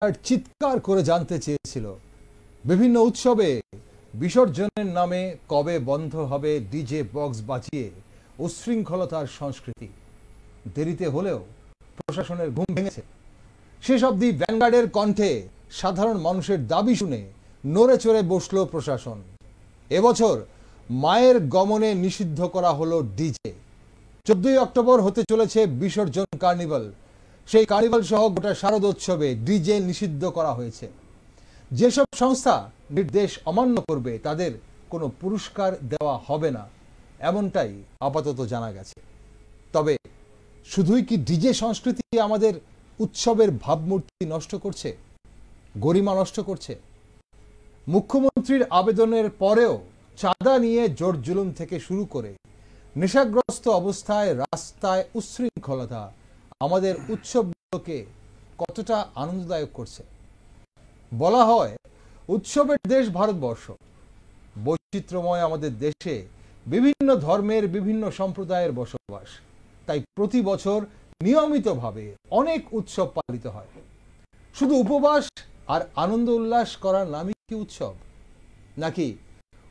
Vanguard চিৎকার করে জানতে চেয়েছিল বিভিন্ন উৎসবে বিসর্জনের নামে কবে বন্ধ হবে ডিজে বক্স বাজিয়ে উচ্ছৃঙ্খলতার সংস্কৃতি। দেরিতে হলেও প্রশাসনের ঘুম ভেঙেছে। শেষ অবধি ভ্যানগার্ডের কণ্ঠে সাধারণ মানুষের দাবি শুনে নড়ে চড়ে বসল প্রশাসন। এবছর মায়ের গমনে নিষিদ্ধ করা হলো ডিজে। 14ই অক্টোবর হতে চলেছে বিসর্জন কার্নিভাল। সেই কার্নিভাল সহ গোটা শারদোৎসবে ডিজে নিষিদ্ধ করা হয়েছে। যেসব সংস্থা নির্দেশ অমান্য করবে তাদের কোনো পুরস্কার দেওয়া হবে না, এমনটাই আপাতত জানা গেছে। তবে শুধুই কি ডিজে সংস্কৃতি আমাদের উৎসবের ভাবমূর্তি নষ্ট করছে, গরিমা নষ্ট করছে? মুখ্যমন্ত্রীর আবেদনের পরেও চাঁদা নিয়ে জোর জুলুম থেকে শুরু করে নেশাগ্রস্ত অবস্থায় রাস্তায় উচ্ছৃঙ্খলতা আমাদের উৎসবগুলোকে কতটা আনন্দদায়ক করছে। বলা হয় উৎসবের দেশ ভারতবর্ষ। বৈচিত্র্যময় আমাদের দেশে বিভিন্ন ধর্মের বিভিন্ন সম্প্রদায়ের বসবাস। তাই প্রতি বছর নিয়মিতভাবে অনেক উৎসব পালিত হয়। শুধু উপবাস আর আনন্দ উল্লাস করার নামই কি উৎসব? নাকি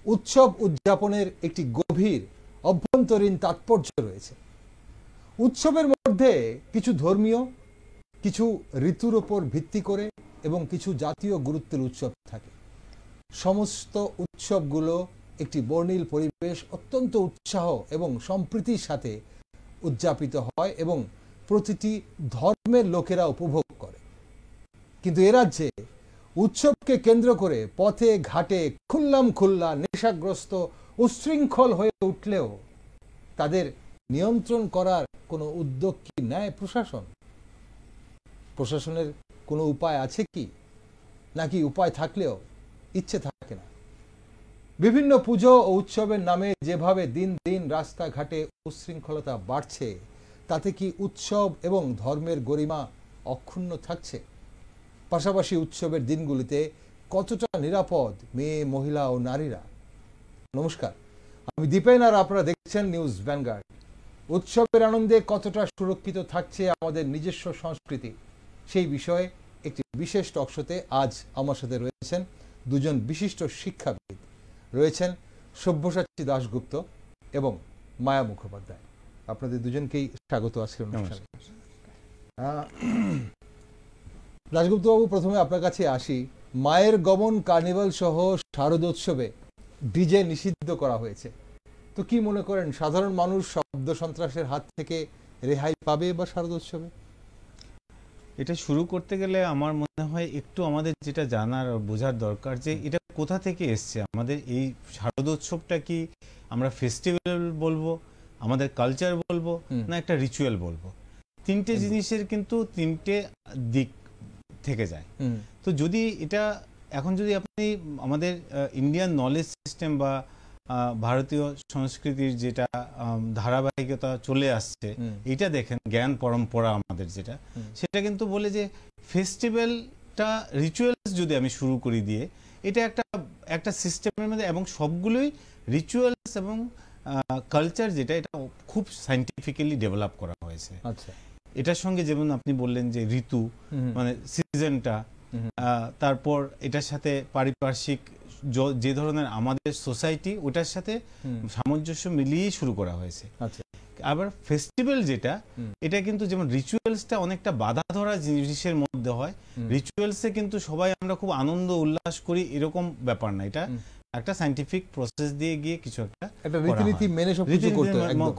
উৎসব উদযাপনের একটি গভীর অভ্যন্তরীণ তাৎপর্য রয়েছে? উৎসবের মধ্যে কিছু ধর্মীয়, কিছু ঋতুর উপর ভিত্তি করে এবং কিছু জাতীয় গুরুত্বের উৎসব থাকে। সমস্ত উৎসবগুলো একটি বর্ণিল পরিবেশ, অত্যন্ত উৎসাহ এবং সম্প্রীতির সাথে উদযাপিত হয় এবং প্রতিটি ধর্মের লোকেরা উপভোগ করে। কিন্তু এ রাজ্যে উৎসবকে কেন্দ্র করে পথে ঘাটে খুল্লা নেশাগ্রস্ত উচ্ছৃঙ্খল হয়ে উঠলেও তাদের নিয়ন্ত্রণ করার কোনো উদ্যোগ কি নেয় প্রশাসন? প্রশাসনের কোনো উপায় আছে কি? নাকি উপায় থাকলেও ইচ্ছে থাকে না? বিভিন্ন পুজো ও উৎসবের নামে যেভাবে দিন দিন রাস্তাঘাটে উচ্ছৃঙ্খলতা বাড়ছে, তাতে কি উৎসব এবং ধর্মের গরিমা অক্ষুণ্ণ থাকছে? পাশাপাশি উৎসবের দিনগুলিতে কতটা নিরাপদ মেয়ে, মহিলা ও নারীরা? নমস্কার, আমি দীপেন আর আপনারা দেখছেন নিউজ ভ্যানগার্ড। উৎসবের আনন্দে কতটা সুরক্ষিত থাকছে আমাদের নিজস্ব সংস্কৃতি, সেই বিষয়ে একটি বিশেষ টকশোতে আজ আমার সাথে রয়েছেন দুজন বিশিষ্ট শিক্ষাবিদ। রয়েছেন সব্যসাচী দাশগুপ্ত এবং মায়া মুখোপাধ্যায়। আপনাদের দুজনকেই স্বাগত আজকের অনুষ্ঠানে। দাশগুপ্তবাবু, প্রথমে আপনার কাছে আসি। মায়ের গমন কার্নিভাল সহ শারদোৎসবে ডিজে নিষিদ্ধ করা হয়েছে, তো কি মনে করেন সাধারণ মানুষ শব্দ সন্ত্রাসের হাত থেকে রেহাই পাবে বা শারদোৎসবে? এটা শুরু করতে গেলে আমার মনে হয় একটু আমাদের যেটা জানার আর বোঝার দরকার যে এটা কোথা থেকে এসছে। আমাদের এই শারদোৎসবটা কি আমরা ফেস্টিভ্যাল বলবো, আমাদের কালচার বলবো, না একটা রিচুয়াল বলবো? তিনটে জিনিসের কিন্তু তিনটে দিক থেকে যায়। তো যদি এটা এখন যদি আপনি আমাদের ইন্ডিয়ান নলেজ সিস্টেম বা ভারতীয় সংস্কৃতির যেটা ধারাবাহিকতা চলে আসছে, এটা দেখেন জ্ঞান পরম্পরা আমাদের যেটা, সেটা কিন্তু বলে যে ফেস্টিভ্যালটা রিচুয়ালস যদি আমি শুরু করি দিয়ে, এটা একটা সিস্টেমের মধ্যে এবং সবগুলোই রিচুয়ালস এবং কালচার যেটা, এটা খুব সায়েন্টিফিক্যালি ডেভেলপ করা হয়েছে। আচ্ছা, এটার সঙ্গে যেমন আপনি বললেন যে ঋতু মানে সিজনটা, তারপর এটার সাথে পারিপার্শ্বিক যে ধরনের আমাদের সোসাইটি, ওটার সাথে সামঞ্জস্য মিলিয়েই শুরু করা হয়েছে। আচ্ছা, আবার ফেস্টিভ্যাল যেটা, এটা কিন্তু যেমন রিচুয়ালসটা অনেকটা বাধা ধরা জিনিসের মধ্যে হয়। রিচুয়ালসে কিন্তু সবাই আমরা খুব আনন্দ উল্লাস করি এরকম ব্যাপার না, এটা একটা সায়েন্টিফিক প্রসেস দিয়ে গিয়ে কিছু একটা রীতিনীতি মেনে সবকিছু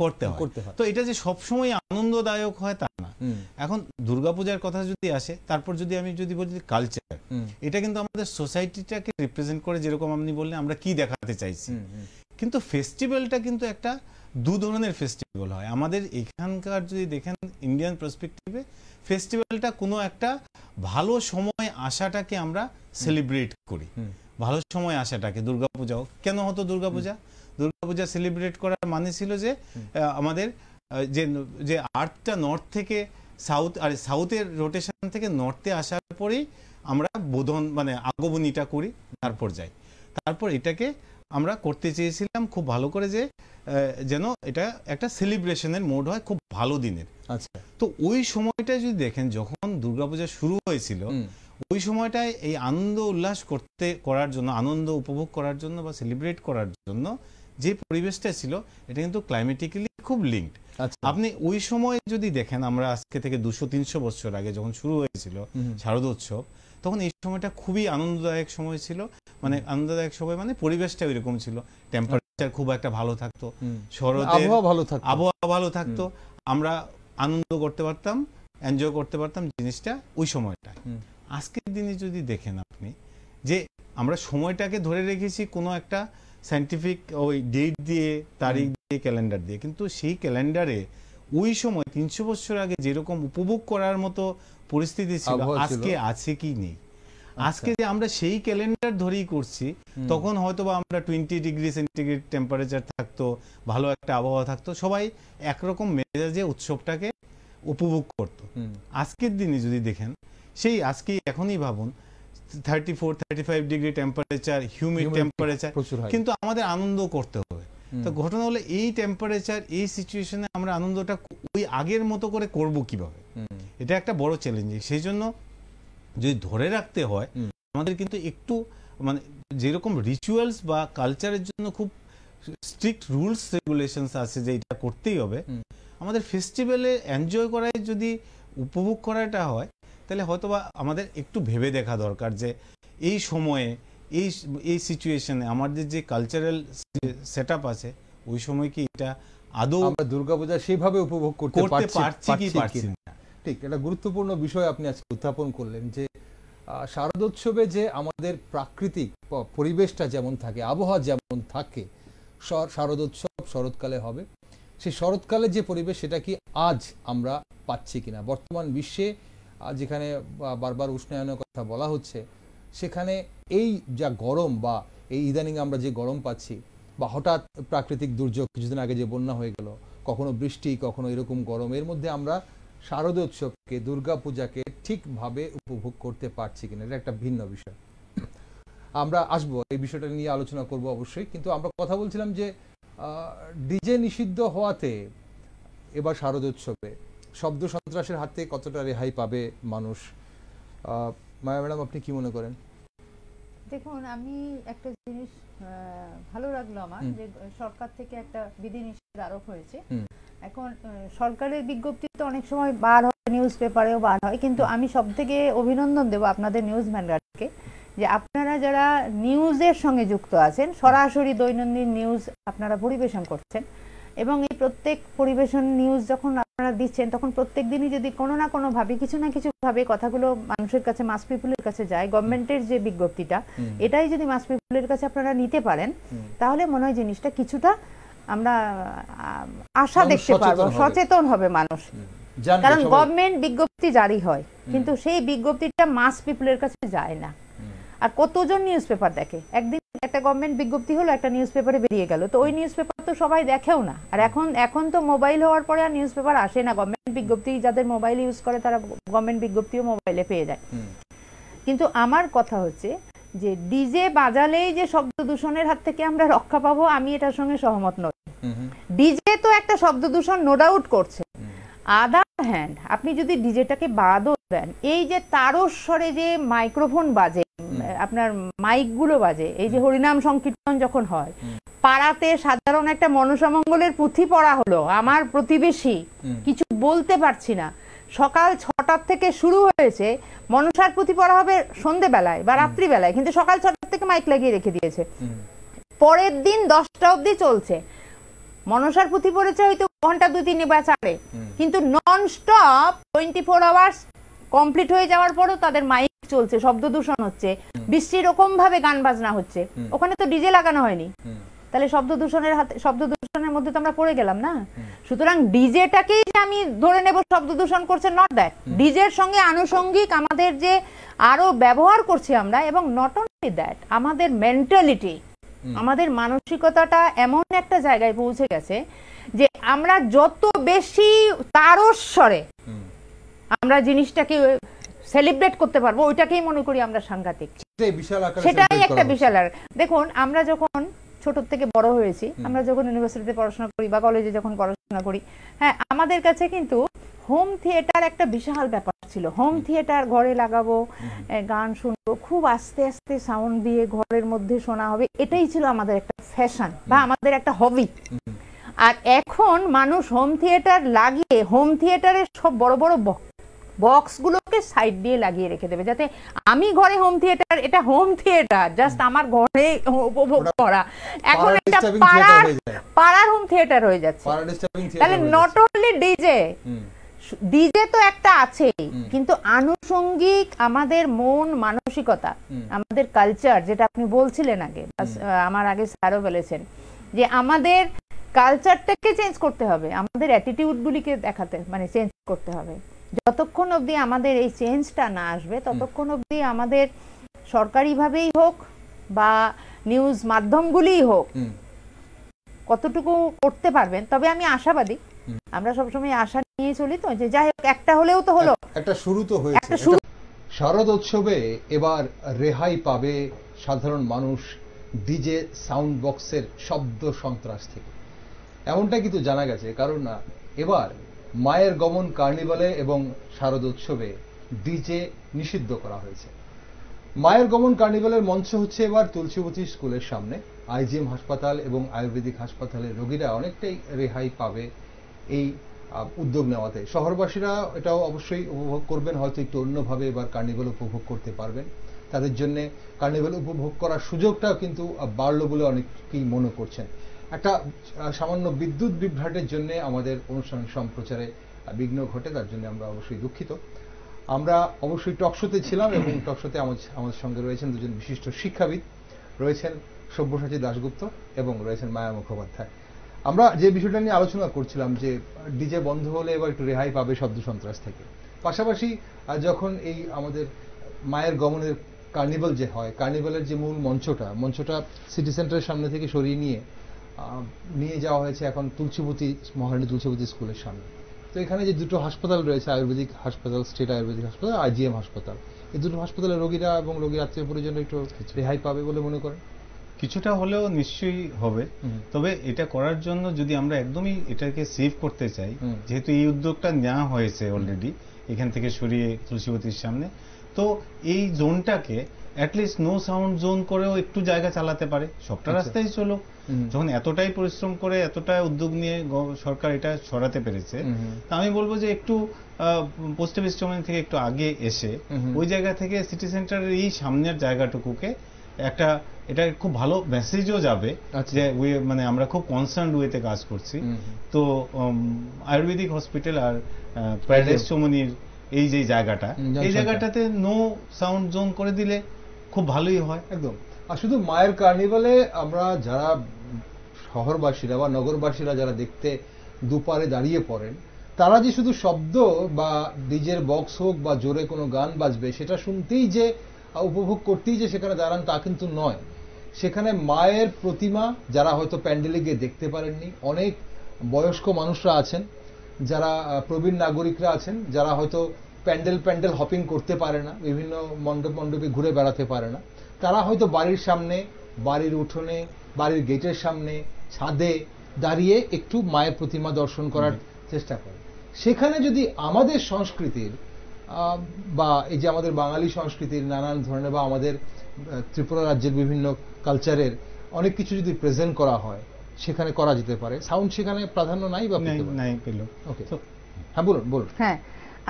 করতে হয়। তো এটা যে সবসময় আনন্দদায়ক হয় তা না। এখন দুর্গাপূজার কথা যদি আসে, তারপর যদি আমি বলি কালচার, এটা কিন্তু আমাদের সোসাইটিটাকে রিপ্রেজেন্ট করে, যেরকম আপনি বললেন আমরা কি দেখাতে চাইছি। কিন্তু ফেস্টিভ্যালটা কিন্তু একটা দু ধরনের ফেস্টিভ্যাল হয় আমাদের এখানকার। যদি দেখেন ইন্ডিয়ান পার্সপেক্টিভে, ফেস্টিভ্যালটা কোনো একটা ভালো সময় আসাটাকে আমরা সেলিব্রেট করি। ভালো সময় আসাটাকে, দুর্গাপূজাও কেন হতো? দুর্গাপূজা সেলিব্রেট করার মানে ছিল যে আমাদের যে আর্থটা নর্থ থেকে সাউথ, আর সাউথের রোটেশন থেকে নর্থে আসার পরেই আমরা বোধন মানে আগমনীটা করি, তারপর যাই। তারপর এটাকে আমরা করতে চেয়েছিলাম খুব ভালো করে, যে যেন এটা একটা সেলিব্রেশনের মোড হয়, খুব ভালো দিনের। আচ্ছা, তো ওই সময়টা যদি দেখেন, যখন দুর্গাপূজা শুরু হয়েছিল, ওই সময়টায় এই আনন্দ উল্লাস করার জন্য, আনন্দ উপভোগ করার জন্য বা সেলিব্রেট করার জন্য যে পরিবেশটা ছিল, এটা কিন্তু ক্লাইমেটিক্যালি খুব লিঙ্কড। আপনি ওই সময় যদি দেখেন, আমরা আজকে থেকে 200-300 বছর আগে যখন শুরু হয়েছিল শারদোৎসব, তখন এই সময়টা খুবই আনন্দদায়ক সময় ছিল। মানে আনন্দদায়ক সময় মানে পরিবেশটা এরকম ছিল, টেম্পারেচার খুব একটা ভালো থাকতো, শরতের আবহাওয়া ভালো থাকতো, আমরা আনন্দ করতে পারতাম, এনজয় করতে পারতাম জিনিসটা ওই সময়টায়। আজকের দিনে যদি দেখেন আপনি, যে আমরা সময়টাকে ধরে রেখেছি কোনো একটা সায়েন্টিফিক ওই ডেট দিয়ে, তারিখ দিয়ে, ক্যালেন্ডার দিয়ে, কিন্তু সেই ক্যালেন্ডারে ওই সময় 300 বছর আগে যেরকম উপভোগ করার মতো পরিস্থিতি ছিল, আজকে আছে কি নেই। আজকে যে আমরা সেই ক্যালেন্ডার ধরেই করছি, তখন হয়তো বা আমরা 20 ডিগ্রি সেন্টিগ্রেড টেম্পারেচার থাকতো, ভালো একটা আবহাওয়া থাকতো, সবাই একরকম মেজাজে উৎসবটাকে উপভোগ করতো। আজকের দিনে যদি দেখেন, সেই আজকে এখনই ভাবুন 34-35 ডিগ্রি টেম্পারেচার, হিউমিড টেম্পারেচার, কিন্তু আমাদের আনন্দ করতে হবে। তো ঘটনা হলো এই টেম্পারেচার, এই সিচুয়েশনে আমরা আনন্দটা ওই আগের মতো করে করব কিভাবে, এটা একটা বড় চ্যালেঞ্জিং। সেই জন্য যদি ধরে রাখতে হয়, আমাদের কিন্তু একটু মানে যেরকম রিচুয়ালস বা কালচারের জন্য খুব স্ট্রিক্ট রুলস রেগুলেশনস আছে যে এটা করতেই হবে, আমাদের ফেস্টিভ্যালে এনজয় করায় যদি উপভোগ করাটা হয়, তাহলে হয়তোবা আমাদের একটু ভেবে দেখা দরকার যে এই সময়ে এই সিচুয়েশনে আমাদের যে কালচারাল সেটআপ আছে, ওই সময় কি এটা আদৌ আমরা দুর্গাপূজা সেইভাবে উপভোগ করতে পারছি কি পারছি না। ঠিক, এটা গুরুত্বপূর্ণ বিষয় আপনি আজকে উত্থাপন করলেন, যে শারদোৎসবে যে আমাদের প্রাকৃতিক পরিবেশটা যেমন থাকে, আবহাওয়া যেমন থাকে, শারদোৎসব শরৎকালে হবে, সেই শরৎকালে যে পরিবেশ, সেটা কি আজ আমরা পাচ্ছি কিনা। বর্তমান বিশ্বে যেখানে বারবার উষ্ণায়নের কথা বলা হচ্ছে, সেখানে এই যা গরম বা এই ইদানিং আমরা যে গরম পাচ্ছি, বা হঠাৎ প্রাকৃতিক দুর্যোগ, কিছুদিন আগে যে বন্যা হয়ে গেল, কখনো বৃষ্টি, কখনো এরকম গরম, এর মধ্যে আমরা শারদোৎসবকে, দুর্গাপূজাকে ঠিকভাবে উপভোগ করতে পারছি কিনা, এটা একটা ভিন্ন বিষয়। আমরা আসবো, এই বিষয়টা নিয়ে আলোচনা করব অবশ্যই। কিন্তু আমরা কথা বলছিলাম যে ডিজে নিষিদ্ধ হওয়াতে এবার শারদোৎসবে শব্দ সন্ত্রাসের হাত থেকে কতটা রেহাই পাবে মানুষ? মায়া ম্যাডাম, আপনি কি মনে করেন? দেখুন, আমি একটা জিনিস ভালো লাগলো আমার, যে সরকার থেকে একটা বিধিনিষেধ আরোপ হয়েছে। এখন সরকারের বিজ্ঞপ্তি তো অনেক সময় বার হয়, নিউজ পেপারেও বার হয়, কিন্তু আমি সব থেকে অভিনন্দন দেবো আপনাদের নিউজম্যানরাকে, যে আপনারা যারা নিউজের সঙ্গে যুক্ত আছেন, সরাসরি দৈনন্দিন নিউজ আপনারা পরিবেশন করছেন, এবং এই প্রত্যেক পরিবেশন নিউজ যখন আপনারা দিচ্ছেন, তখন প্রত্যেক দিনই যদি কোনো না কোনো ভাবে, কিছু না কিছু ভাবে কথাগুলো মানুষের কাছে, মাস পিপুলের কাছে যায়, গভর্নমেন্টের যে বিজ্ঞপ্তিটা, এটাই যদি মাস পিপুলের কাছে আপনারা নিতে পারেন, তাহলে মনে হয় জিনিসটা কিছুটা আমরা আশা দেখতে পারবো, সচেতন হবে মানুষ। কারণ গভর্নমেন্ট বিজ্ঞপ্তি জারি হয়, কিন্তু সেই বিজ্ঞপ্তিটা মাস পিপুলের কাছে যায় না। আর কতজন নিউজ পেপার দেখে? একদিন একটা গভর্নমেন্ট বিজ্ঞপ্তি হলো, একটা নিউজ পেপারে বেরিয়ে গেল, তো ওই নিউজ পেপার তো সবাই দেখেও না। আর এখন তো মোবাইল হওয়ার পরে আর নিউজ পেপার আসে না, গভর্নমেন্ট বিজ্ঞপ্তি, যাদের মোবাইল ইউজ করে তারা গভর্নমেন্ট বিজ্ঞপ্তিও মোবাইলে পেয়ে যায়। কিন্তু আমার কথা হচ্ছে যে ডিজে বাজালেই যে শব্দ দূষণের হাত থেকে আমরা রক্ষা পাবো, আমি এটার সঙ্গে সহমত নই। ডিজে তো একটা শব্দ দূষণ নো ডাউট করছে, আদার হ্যান্ড আপনি যদি ডিজেটাকে বাদও দেন, এই যে তারস্বরে যে মাইক্রোফোন বাজে, আপনার মাইকগুলো বাজে, এই যে হরিনাম সংকীর্তন যখন হয়, পাড়াতে সাধারণ একটা মনসামঙ্গলের পুঁথি পড়া হলো, আমার প্রতিবেশী, কিছু বলতে পারছি না, সকাল 6টার থেকে শুরু হয়েছে, মনসার পুঁথি পড়া হবে সন্ধ্যেবেলায় বা রাত্রিবেলায়, কিন্তু সকাল 6টার থেকে মাইক লাগিয়ে রেখে দিয়েছে, পরের দিন 10টা অবধি চলছে। মনসার পুঁথি পড়েছে হয়তো ঘন্টা 2-3 বা 4, কিন্তু নন স্টপ 24 আওয়ার্স কমপ্লিট হয়ে যাওয়ার পরও তাদের মাইক চলছে, শব্দ দূষণ হচ্ছে, বৃষ্টি রকম ভাবে গান বাজনা হচ্ছে, ওখানে তো ডিজে লাগানো হয়নি, তাহলে শব্দ দূষণের মধ্যে তো আমরা পড়ে গেলাম না। সুতরাং ডিজেটাকেই যে আমি ধরে নেব শব্দ দূষণ করছে, নট দ্যাট, ডিজের সঙ্গে আনুষঙ্গিক আমাদের যে আরো ব্যবহার করছি আমরা, এবং নট অনলি দ্যাট, আমাদের মেন্টালিটি, আমাদের মানসিকতাটা এমন একটা জায়গায় পৌঁছে গেছে যে আমরা যত বেশি তারস্বরে আমরা জিনিসটাকে সেলিব্রেট করতে পারবো, ওইটাকেই মনে করি আমরা সাংঘাতিক, সেটাই একটা বিশাল। দেখুন, আমরা যখন ছোট থেকে বড় হয়েছি, আমরা যখন ইউনিভার্সিটিতে পড়াশোনা করি বা কলেজে যখন পড়াশোনা করি, হ্যাঁ আমাদের কাছে কিন্তু হোম থিয়েটার একটা বিশাল ব্যাপার ছিল। হোম থিয়েটার ঘরে লাগাবো, গান শুনবো, খুব আস্তে আস্তে সাউন্ড দিয়ে ঘরের মধ্যে শোনা হবে, এটাই ছিল আমাদের একটা ফ্যাশন বা আমাদের একটা হবি। আর এখন মানুষ হোম থিয়েটার লাগিয়ে হোম থিয়েটারের সব বড় বড় বক্সগুলোকে সাইড দিয়ে লাগিয়ে রেখে দেবে, যাতে আমি ঘরে হোম থিয়েটার, এটা হোম থিয়েটার জাস্ট আমার ঘরে উপভোগ করা, এখন একটা পাড়ার হোম থিয়েটার হয়ে যাচ্ছে। তাহলে নট অনলি ডিজে তো একটা আছেই, কিন্তু আনুষঙ্গিক আমাদের মন মানসিকতা, আমাদের কালচার, যেটা আপনি বলছিলেন আগে, আমার আগে স্যারও বলেছেন যে আমাদের কালচারটাকে চেঞ্জ করতে হবে, আমাদের অ্যাটিটিউডগুলিকে দেখাতে মানে চেঞ্জ করতে হবে। যতক্ষণ অবধি আমাদের এই চেঞ্জটা না আসবে ততক্ষণ অবধি আমাদের সরকারিভাবেই হোক বা নিউজ মাধ্যমগুলিই হোক কতটুকু করতে পারবেন। তবে আমি আশাবাদী, আমরা সবসময় আশা নিয়ে চলি, তো যে যাই হোক একটা হলেও তো হলো, একটা শুরু তো হয়েছে। শারদ উৎসবে এবার রেহাই পাবে সাধারণ মানুষ ডিজে সাউন্ড বক্সের শব্দ সন্ত্রাস থেকে, এমনটা কিন্তু জানা গেছে। কারণ এবার মায়ের গমন কার্নিভালে এবং শারদ উৎসবে ডিজে নিষিদ্ধ করা হয়েছে। মায়ের গমন কার্নিভালের মঞ্চ হচ্ছে এবার তুলসীবতী স্কুলের সামনে। আইজিএম হাসপাতাল এবং আয়ুর্বেদিক হাসপাতালের রোগীরা অনেকটাই রেহাই পাবে এই উদ্যোগ নেওয়াতে। শহরবাসীরা এটাও অবশ্যই উপভোগ করবেন, হয়তো একটু অন্যভাবে এবার কার্নিভাল উপভোগ করতে পারবেন। তাদের জন্য কার্নিভাল উপভোগ করার সুযোগটাও কিন্তু বাড়লো বলে অনেকেই মনে করছেন। একটা সামান্য বিদ্যুৎ বিভ্রাটের জন্য আমাদের অনুষ্ঠান সম্প্রচারে বিঘ্ন ঘটে, তার জন্য আমরা অবশ্যই দুঃখিত। আমরা অবশ্যই টকশোতে ছিলাম এবং টকশোতে আমাদের সঙ্গে রয়েছেন দুজন বিশিষ্ট শিক্ষাবিদ, রয়েছেন সব্যসাচী দাশগুপ্ত এবং রয়েছেন মায়া মুখোপাধ্যায়। আমরা যে বিষয়টা নিয়ে আলোচনা করছিলাম যে ডিজে বন্ধ হলে এবার একটু রেহাই পাবে শব্দ সন্ত্রাস থেকে, পাশাপাশি যখন এই আমাদের মায়ের গমনের কার্নিভাল যে হয়, কার্নিভালের যে মূল মঞ্চটা সিটি সেন্টারের সামনে থেকে সরিয়ে নিয়ে যাওয়া হয়েছে এখন মহারানী তুলসীবতী স্কুলের সামনে। তো এখানে যে দুটো হাসপাতাল রয়েছে, আয়ুর্বেদিক হাসপাতাল, স্টেট আয়ুর্বেদিক হাসপাতাল, আইজিএম হাসপাতাল, এই দুটো হাসপাতালের রোগীরা এবং রোগীর আত্মীয় পরিজন একটু রেহাই পাবে বলে মনে করেন? কিছুটা হলেও নিশ্চয়ই হবে। তবে এটা করার জন্য যদি আমরা একদমই এটাকে সেভ করতে চাই, যেহেতু এই উদ্যোগটা নেওয়া হয়েছে অলরেডি এখান থেকে সরিয়ে তুলসীবতীর সামনে, তো এই জোনটাকে অ্যাটলিস্ট নো সাউন্ড জোন করেও একটু জায়গা চালাতে পারে, সবটা রাস্তায় চলো। যখন এতটাই পরিশ্রম করে এতটা উদ্যোগ নিয়ে সরকার এটা সরাতে পেরেছে, তা আমি বলবো যে একটু পোস্ট অফিস চৌমনি থেকে একটু আগে এসে ওই জায়গা থেকে সিটি সেন্টারের এই সামনের জায়গাটুকুকে এটা খুব ভালো মেসেজও যাবে যে মানে আমরা খুব কনসার্ন ওয়েতে কাজ করছি। তো আয়ুর্বেদিক হসপিটাল আর প্যারাডাইস চৌমনির এই যে জায়গাটা, এই জায়গাটাতে নো সাউন্ড জোন করে দিলে খুব ভালোই হয় একদম। আর শুধু মায়ের কার্নিভালে আমরা যারা শহরবাসীরা বা নগরবাসীরা যারা দেখতে দুপারে দাঁড়িয়ে পড়েন, তারা যে শুধু শব্দ বা ডিজের বক্স হোক বা জোরে কোনো গান বাজবে সেটা শুনতেই যে উপভোগ করতেই যে সেখানে দাঁড়ান তা কিন্তু নয়। সেখানে মায়ের প্রতিমা যারা হয়তো প্যান্ডেলে গিয়ে দেখতে পারেননি, অনেক বয়স্ক মানুষরা আছেন, যারা প্রবীণ নাগরিকরা আছেন, যারা হয়তো প্যান্ডেল হপিং করতে পারে না, বিভিন্ন মণ্ডপে ঘুরে বেড়াতে পারে না, তারা হয়তো বাড়ির সামনে, বাড়ির উঠোনে, বাড়ির গেটের সামনে, ছাদে দাঁড়িয়ে একটু মায়ের প্রতিমা দর্শন করার চেষ্টা করে। সেখানে যদি আমাদের সংস্কৃতির বা এই যে আমাদের বাঙালি সংস্কৃতির নানান ধরনের বা আমাদের ত্রিপুরা রাজ্যের বিভিন্ন কালচারের অনেক কিছু যদি প্রেজেন্ট করা হয়, সেখানে করা যেতে পারে। সাউন্ড সেখানে প্রাধান্য নাই বা নাই পেল। ওকে, হ্যাঁ বলুন। হ্যাঁ,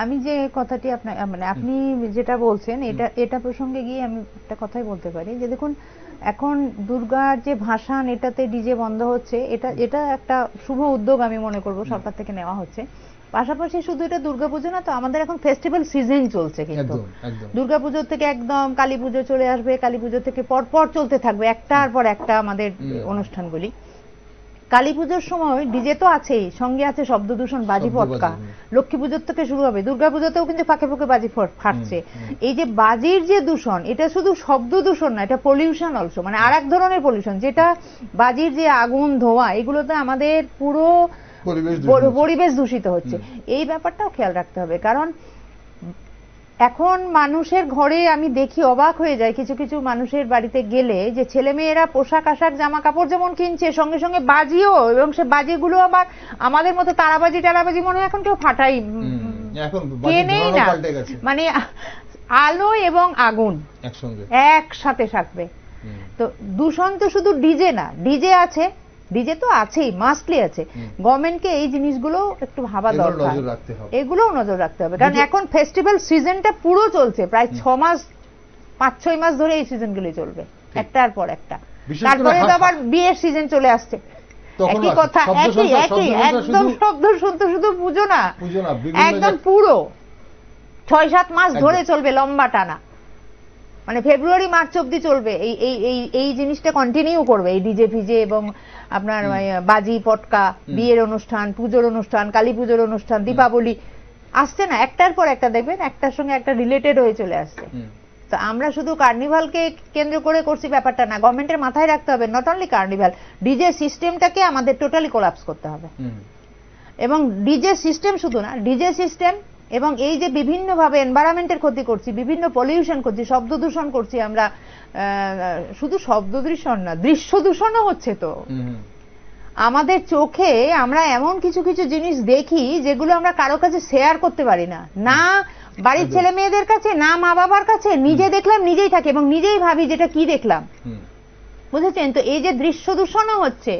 আমি যে কথাটি মানে আপনি যেটা বলছেন এটা প্রসঙ্গে গিয়ে আমি একটা কথাই বলতে পারি যে দেখুন, এখন দুর্গার যে ভাসান এটাতে ডিজে বন্ধ হচ্ছে, এটা একটা শুভ উদ্যোগ আমি মনে করব সরকার থেকে নেওয়া হচ্ছে। পাশাপাশি শুধু এটা দুর্গাপুজো না, তো আমাদের এখন ফেস্টিভ্যাল সিজন চলছে, কিন্তু দুর্গাপুজোর থেকে একদম কালী পুজো চলে আসবে, কালী পুজো থেকে পরপর চলতে থাকবে একটার পর একটা আমাদের অনুষ্ঠানগুলি। কালী পুজোর সময় ডিজে তো আছেই, সঙ্গে আছে শব্দ দূষণ, বাজি ফটকা। লক্ষ্মী পুজোর থেকে শুরু হবে, দুর্গা পুজোতেও কিন্তু ফাঁকে ফাঁকে বাজি ফাটছে। এই যে বাজির যে দূষণ, এটা শুধু শব্দ দূষণ না, এটা পলিউশন অলসো, মানে আর এক ধরনের পলিউশন, যেটা বাজির যে আগুন ধোঁয়া, এগুলোতে আমাদের পুরো পরিবেশ দূষিত হচ্ছে। এই ব্যাপারটাও খেয়াল রাখতে হবে, কারণ এখন মানুষের ঘরে আমি দেখি, অবাক হয়ে যায় কিছু কিছু মানুষের বাড়িতে গেলে, যে ছেলে মেয়েরা পোশাক আশাক জামা কাপড় যেমন কিনছে, সঙ্গে সঙ্গে বাজিও, এবং সে বাজিগুলো আবার আমাদের মতো তারাবাজি টারাবাজি মনে হয় এখন কেউ ফাটাই এখন কেনেই না, মানে আলো এবং আগুন একসাথে থাকবে। তো দূষণ তো শুধু ডিজে না, ডিজে আছে, ডিজে তো আছেই, মাস্টলি আছে। গভর্নমেন্টকে এই জিনিসগুলো একটু ভাবা দরকার, এগুলোও নজর রাখতে হবে, কারণ এখন ফেস্টিভ্যাল সিজনটা পুরো চলছে, প্রায় 5-6 মাস ধরে এই সিজনগুলি চলবে, একটার পর একটা। তারপরে তো আবার বিয়ের সিজন চলে আসছে, একই কথা, একই একদম শব্দ শুনতে, শুধু পুজো না, একদম পুরো 6-7 মাস ধরে চলবে, লম্বা টানা, মানে ফেব্রুয়ারি মার্চ অব্দি চলবে এই জিনিসটা কন্টিনিউ করবে, এই ডিজে ফিজে এবং আপনার বাজি পটকা, বিয়ের অনুষ্ঠান, পুজোর অনুষ্ঠান, কালী পুজোর অনুষ্ঠান, দীপাবলি আসছে না, একটার পর একটা দেখবেন একটার সঙ্গে একটা রিলেটেড হয়ে চলে আসছে। তো আমরা শুধু কার্নিভালকে কেন্দ্র করে করছি ব্যাপারটা না, গভর্নমেন্টের মাথায় রাখতে হবে নট অনলি কার্নিভাল, ডিজে সিস্টেমটাকে আমাদের টোটালি কোলাপস করতে হবে। এবং ডিজে সিস্টেম শুধু না, ডিজে সিস্টেম এবং এই যে বিভিন্ন ভাবে এনভায়রনমেন্টের ক্ষতি করছি, বিভিন্ন পলিউশন করছি, শব্দ দূষণ করছি আমরা, শুধু শব্দ দূষণ না, দৃশ্য দূষণও হচ্ছে। তো আমাদের চোখে আমরা এমন কিছু কিছু জিনিস দেখি যেগুলো আমরা কারো কাছে শেয়ার করতে পারি না, না বাড়ির ছেলে মেয়েদের কাছে, না মা বাবার কাছে, নিজে দেখলাম নিজেই থাকি এবং নিজেই ভাবি যেটা কি দেখলাম, বুঝেছেন? তো এই যে দৃশ্য দূষণও হচ্ছে,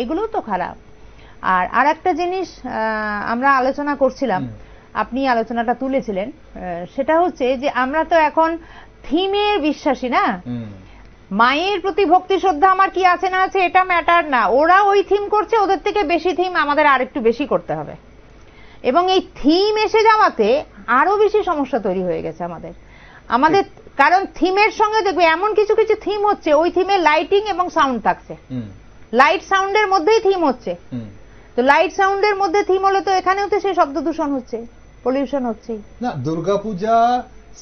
এগুলো তো খারাপ। আর একটা জিনিস আমরা আলোচনা করছিলাম, আপনি আলোচনাটা তুলেছিলেন, সেটা হচ্ছে যে আমরা তো এখন থিমের বিশ্বাসী না, মায়ের প্রতি ভক্তি শ্রদ্ধা আমার কি আছে না আছে এটা ম্যাটার না, ওরা ওই থিম করছে, ওদের থেকে বেশি থিম আমাদের আরেকটু বেশি করতে হবে। এবং এই থিম এসে যাওয়াতে আরো বেশি সমস্যা তৈরি হয়ে গেছে আমাদের কারণ থিমের সঙ্গে দেখবে এমন কিছু কিছু থিম হচ্ছে, ওই থিমে লাইটিং এবং সাউন্ড থাকছে, লাইট সাউন্ডের মধ্যেই থিম হচ্ছে। তো লাইট সাউন্ডের মধ্যে থিম হলে তো এখানেও তো সেই শব্দ দূষণ হচ্ছে, পলিউশন হচ্ছে না। দুর্গাপূজা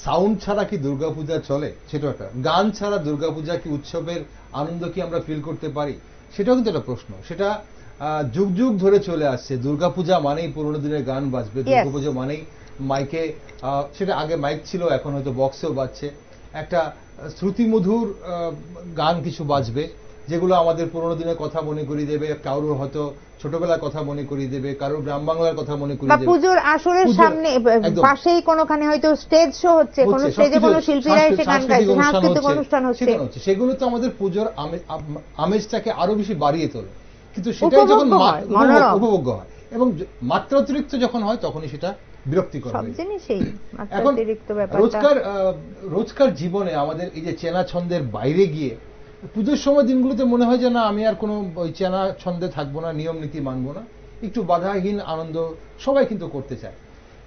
সাউন্ড ছাড়া কি দুর্গাপূজা চলে? সেটা একটা গান ছাড়া দুর্গাপূজা কি উৎসবের আনন্দ কি আমরা ফিল করতে পারি? সেটাও কিন্তু একটা প্রশ্ন, সেটা যুগ যুগ ধরে চলে আসছে। দুর্গাপূজা মানেই পুরোনো দিনের গান বাজবে, দুর্গাপূজা মানেই মাইকে, সেটা আগে মাইক ছিল, এখন হয়তো বক্সেও বাজছে, একটা শ্রুতিমধুর গান কিছু বাজবে যেগুলো আমাদের পুরোনো দিনের কথা মনে করিয়ে দেবে, কারোর হয়তো ছোটবেলার কথা মনে করিয়ে দেবে, কারোর গ্রাম বাংলার কথা মনে করিয়ে দেবে। পুজোর আসরের সামনে পাশেই কোনোখানে হয়তো স্টেজ শো হচ্ছে, কোনো স্টেজে কোনো শিল্পীরা এসে গান গাইছে, সাংস্কৃতিক অনুষ্ঠান হচ্ছে, সেগুলো তো আমাদের পুজোর আমেজটাকে আরো বেশি বাড়িয়ে তোলে। কিন্তু সেটাই যখন উপভোগ্য হয় এবং মাত্রাতিরিক্ত যখন হয় তখনই সেটা বিরক্তিকর হয়। এখন রোজকার জীবনে আমাদের এই যে চেনা ছন্দের বাইরে গিয়ে পুজোর সময় দিনগুলোতে মনে হয় যে না, আমি আর কোনো ওই চেনা ছন্দে থাকবো না, নিয়ম নীতি মানবো না, একটু বাধাহীন আনন্দ সবাই কিন্তু করতে চায়।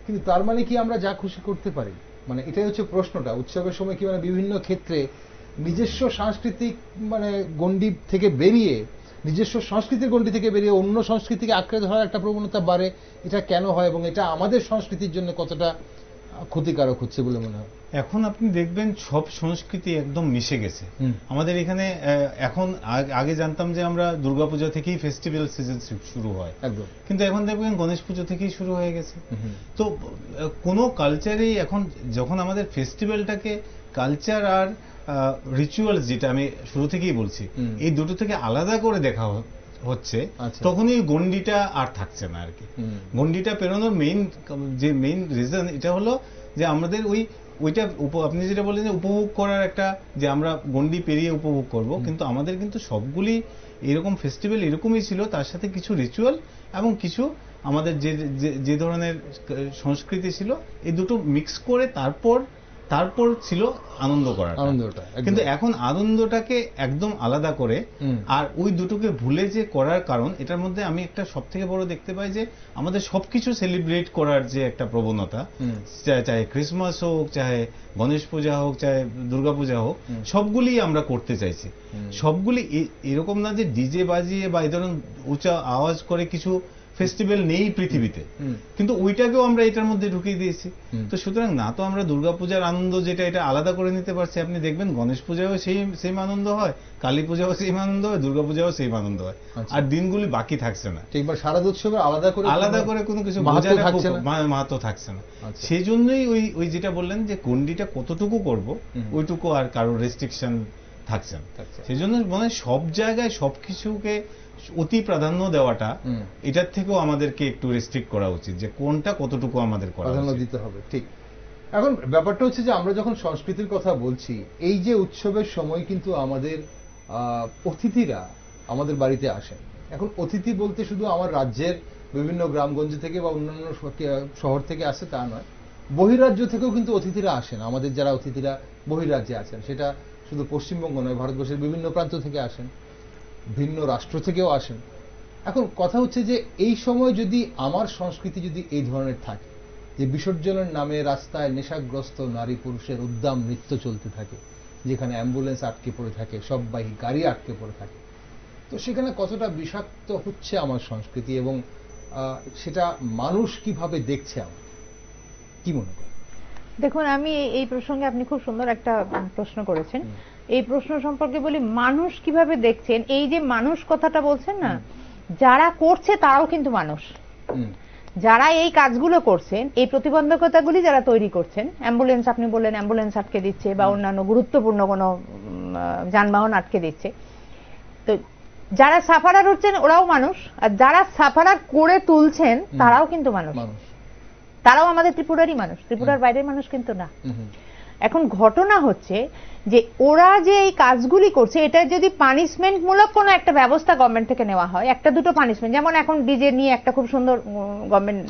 কিন্তু তার মানে কি আমরা যা খুশি করতে পারি? মানে এটাই হচ্ছে প্রশ্নটা। উৎসবের সময় কি মানে বিভিন্ন ক্ষেত্রে নিজস্ব সাংস্কৃতিক গণ্ডি থেকে বেরিয়ে, নিজস্ব সংস্কৃতির গণ্ডি থেকে বেরিয়ে অন্য সংস্কৃতিকে আঁকড়ে ধরার একটা প্রবণতা বাড়ে, এটা কেন হয় এবং এটা আমাদের সংস্কৃতির জন্য কতটা ক্ষতিকারক হচ্ছে বলে মনে হয়? এখন আপনি দেখবেন সব সংস্কৃতি একদম মিশে গেছে আমাদের এখানে। এখন আগে জানতাম যে আমরা দুর্গাপূজা থেকেই ফেস্টিভ্যাল সিজন শুরু হয়, কিন্তু এখন দেখবেন গণেশ পুজো থেকেই শুরু হয়ে গেছে। তো কোনো কালচারেই এখন যখন আমাদের ফেস্টিভ্যালটাকে কালচার আর রিচুয়ালস, যেটা আমি শুরু থেকেই বলছি, এই দুটো থেকে আলাদা করে দেখা হচ্ছে, তখনই গন্ডিটা আর থাকছে না আর কি। গন্ডিটা পেরোনোর মেইন রিজন এটা হলো যে আমাদের ওইটা আপনি যেটা বললেন যে উপভোগ করার একটা, যে আমরা গন্ডি পেরিয়ে উপভোগ করব, কিন্তু আমাদের কিন্তু সবগুলি এরকম ফেস্টিভ্যাল এরকমই ছিল, তার সাথে কিছু রিচুয়াল এবং কিছু আমাদের যে ধরনের সংস্কৃতি ছিল, এই দুটো মিক্স করে তারপর ছিল আনন্দ করার আনন্দটা। কিন্তু এখন আনন্দটাকে একদম আলাদা করে আর ওই দুটোকে ভুলে যে করার কারণ, এটার মধ্যে আমি একটা সব থেকে বড় দেখতে পাই যে আমাদের সবকিছু সেলিব্রেট করার যে একটা প্রবণতা, চাহে ক্রিসমাস হোক, চাহে গণেশ পূজা হোক, চাহে দুর্গাপূজা হোক, সবগুলি আমরা করতে চাইছি। সবগুলি এরকম না যে ডিজে বাজিয়ে বা এই ধরনের উঁচা আওয়াজ করে কিছু ফেস্টিভ্যাল নেই পৃথিবীতে, কিন্তু ওইটাকেও আমরা এটার মধ্যে ঢুকিয়ে দিয়েছি। তো সুতরাং না তো আমরা দুর্গাপূজার আনন্দ যেটা এটা আলাদা করে নিতে পারছি, আপনি দেখবেন গণেশ পূজাও সেম আনন্দ হয়, কালী পূজাও সেম আনন্দ হয়, দুর্গাপূজাও সেম আনন্দ হয়, আর দিনগুলি বাকি থাকছে না। ঠিকবার শারদ উৎসবের আলাদা করে কোনো কিছু মাহাত্ম্য থাকছে না। সেই জন্যই ওই যেটা বললেন যে গণ্ডিটা কতটুকু করব, ওইটুকু আর কারোর রেস্ট্রিকশন থাকছে না। সেই জন্য মনে হয় সব জায়গায় সবকিছুকে অতি প্রাধান্য দেওয়াটা, এটার থেকেও আমাদেরকে একটু রেস্ট্রিক্ট করা উচিত, যে কোনটা কতটুকু আমাদের প্রাধান্য দিতে হবে। ঠিক। এখন ব্যাপারটা হচ্ছে যে আমরা যখন সংস্কৃতির কথা বলছি, এই যে উৎসবের সময় কিন্তু আমাদের অতিথিরা আমাদের বাড়িতে আসেন। এখন অতিথি বলতে শুধু আমার রাজ্যের বিভিন্ন গ্রামগঞ্জ থেকে বা অন্যান্য শহর থেকে আসে তা নয়, বহিরাজ্য থেকেও কিন্তু অতিথিরা আসেন। আমাদের যারা অতিথিরা বহিরাজ্যে আছেন, সেটা শুধু পশ্চিমবঙ্গ নয়, ভারতবর্ষের বিভিন্ন প্রান্ত থেকে আসেন, ভিন্ন রাষ্ট্র থেকেও আসেন। এখন কথা হচ্ছে যে এই সময় যদি আমার সংস্কৃতি যদি এই ধরনের থাকে, যে বিসর্জনের নামে রাস্তায় নেশাগ্রস্ত নারী পুরুষের উদ্দাম নৃত্য চলতে থাকে, যেখানে অ্যাম্বুলেন্স আটকে পড়ে থাকে, সববাহী গাড়ি আটকে পড়ে থাকে, তো সেখানে কতটা বিষাক্ত হচ্ছে আমার সংস্কৃতি, এবং সেটা মানুষ কিভাবে দেখছে, আমার কি মনে করে? দেখুন, আমি এই প্রসঙ্গে আপনি খুব সুন্দর একটা প্রশ্ন করেছেন। এই প্রশ্ন সম্পর্কে বলি, মানুষ কিভাবে দেখছেন। এই যে মানুষ কথাটা বলছেন না, যারা করছে তারাও কিন্তু মানুষ। যারা এই কাজগুলো করছেন, এই প্রতিবন্ধকতাগুলি যারা তৈরি করছেন, অ্যাম্বুলেন্স আপনি বললেন অ্যাম্বুলেন্স আটকে দিচ্ছে বা অন্যান্য গুরুত্বপূর্ণ কোনো যানবাহন আটকে দিচ্ছে, তো যারা সাফারার হচ্ছেন ওরাও মানুষ, আর যারা সাফারার করে তুলছেন তারাও কিন্তু মানুষ। তারাও আমাদের ত্রিপুরারই মানুষ, ত্রিপুরার বাইরের মানুষ কিন্তু না। এখন ঘটনা হচ্ছে যে ওরা যে এই কাজগুলি করছে, এটা যদি পানিশমেন্ট মূলক কোনো একটা ব্যবস্থা গভর্নমেন্ট থেকে নেওয়া হয়, একটা দুটো পানিশমেন্ট, যেমন এখন ডিজে নিয়ে একটা খুব সুন্দর গভর্নমেন্ট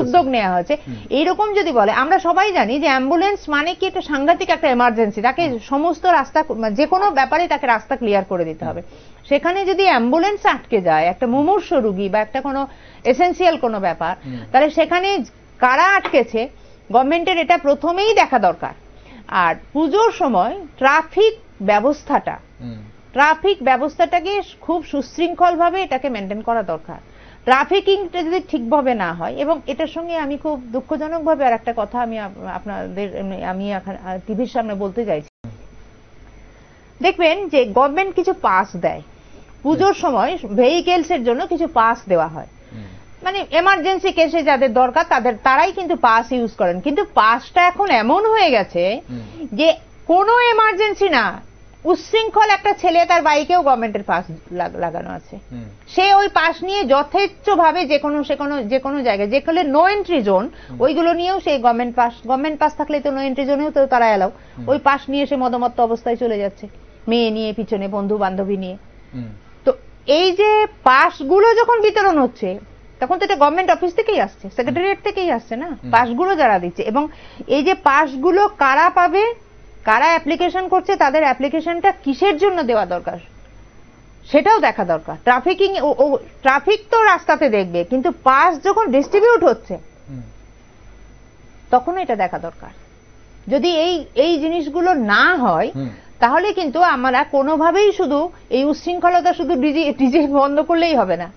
উদ্যোগ নেওয়া হয়েছে, এইরকম যদি বলে, আমরা সবাই জানি যে অ্যাম্বুলেন্স মানে কি একটা সাংঘাতিক একটা এমার্জেন্সি, তাকে সমস্ত রাস্তা, যে কোনো ব্যাপারে তাকে রাস্তা ক্লিয়ার করে দিতে হবে। সেখানে যদি অ্যাম্বুলেন্স আটকে যায়, একটা মুমূর্ষ রোগী বা একটা কোনো এসেন্সিয়াল কোনো ব্যাপার, তাহলে সেখানে কারা আটকেছে গভর্নমেন্টের এটা প্রথমেই দেখা দরকার। আর পুজোর সময় ট্রাফিক ব্যবস্থাটাকে খুব সুশৃঙ্খল ভাবে এটাকে মেনটেন করা দরকার। ট্রাফিকিংটা যদি ঠিকভাবে না হয়, এবং এটার সঙ্গে আমি খুব দুঃখজনক ভাবে আর একটা কথা আমি টিভির সামনে বলতে চাইছি, দেখবেন যে গভর্নমেন্ট কিছু পাস দেয় পুজোর সময়, ভেহিকেলস এর জন্য কিছু পাস দেওয়া হয়, মানে এমার্জেন্সি কেসে যাদের দরকার তারাই কিন্তু পাস ইউজ করেন। কিন্তু পাসটা এখন এমন হয়ে গেছে যে কোনো এমার্জেন্সি না, উচ্ছৃঙ্খল একটা ছেলে তার বাইকেও গভর্নমেন্টের পাস লাগানো আছে, সে ওই পাস নিয়ে যথেচ্ছ ভাবে যে কোনো জায়গায়, যেগুলো নো এন্ট্রি জোন, ওইগুলো নিয়েও সেই গভর্নমেন্ট পাস থাকলে তো নো এন্ট্রি জোনেও তো তারা এলাও, ওই পাস নিয়ে সে মদমত্ত অবস্থায় চলে যাচ্ছে, মেয়ে নিয়ে পিছনে, বন্ধু বান্ধবী নিয়ে। তো এই যে পাসগুলো যখন বিতরণ হচ্ছে, তখন তো এটা গভর্নমেন্ট অফিস থেকেই আসছে, সেক্রেটারিয়েট থেকেই আসছে না পাসগুলো যারা দিচ্ছে। এবং এই যে পাসগুলো কারা পাবে, কারা অ্যাপ্লিকেশন করছে, তাদের অ্যাপ্লিকেশনটা কিসের জন্য দেওয়া দরকার সেটাও দেখা দরকার। ট্রাফিক তো রাস্তাতে দেখবে, কিন্তু পাস যখন ডিস্ট্রিবিউট হচ্ছে তখন এটা দেখা দরকার। যদি এই জিনিসগুলো না হয়, তাহলে কিন্তু আমরা কোনোভাবেই শুধু এই উচ্ছৃঙ্খলতা শুধু ডিজে বন্ধ করলেই হবে না।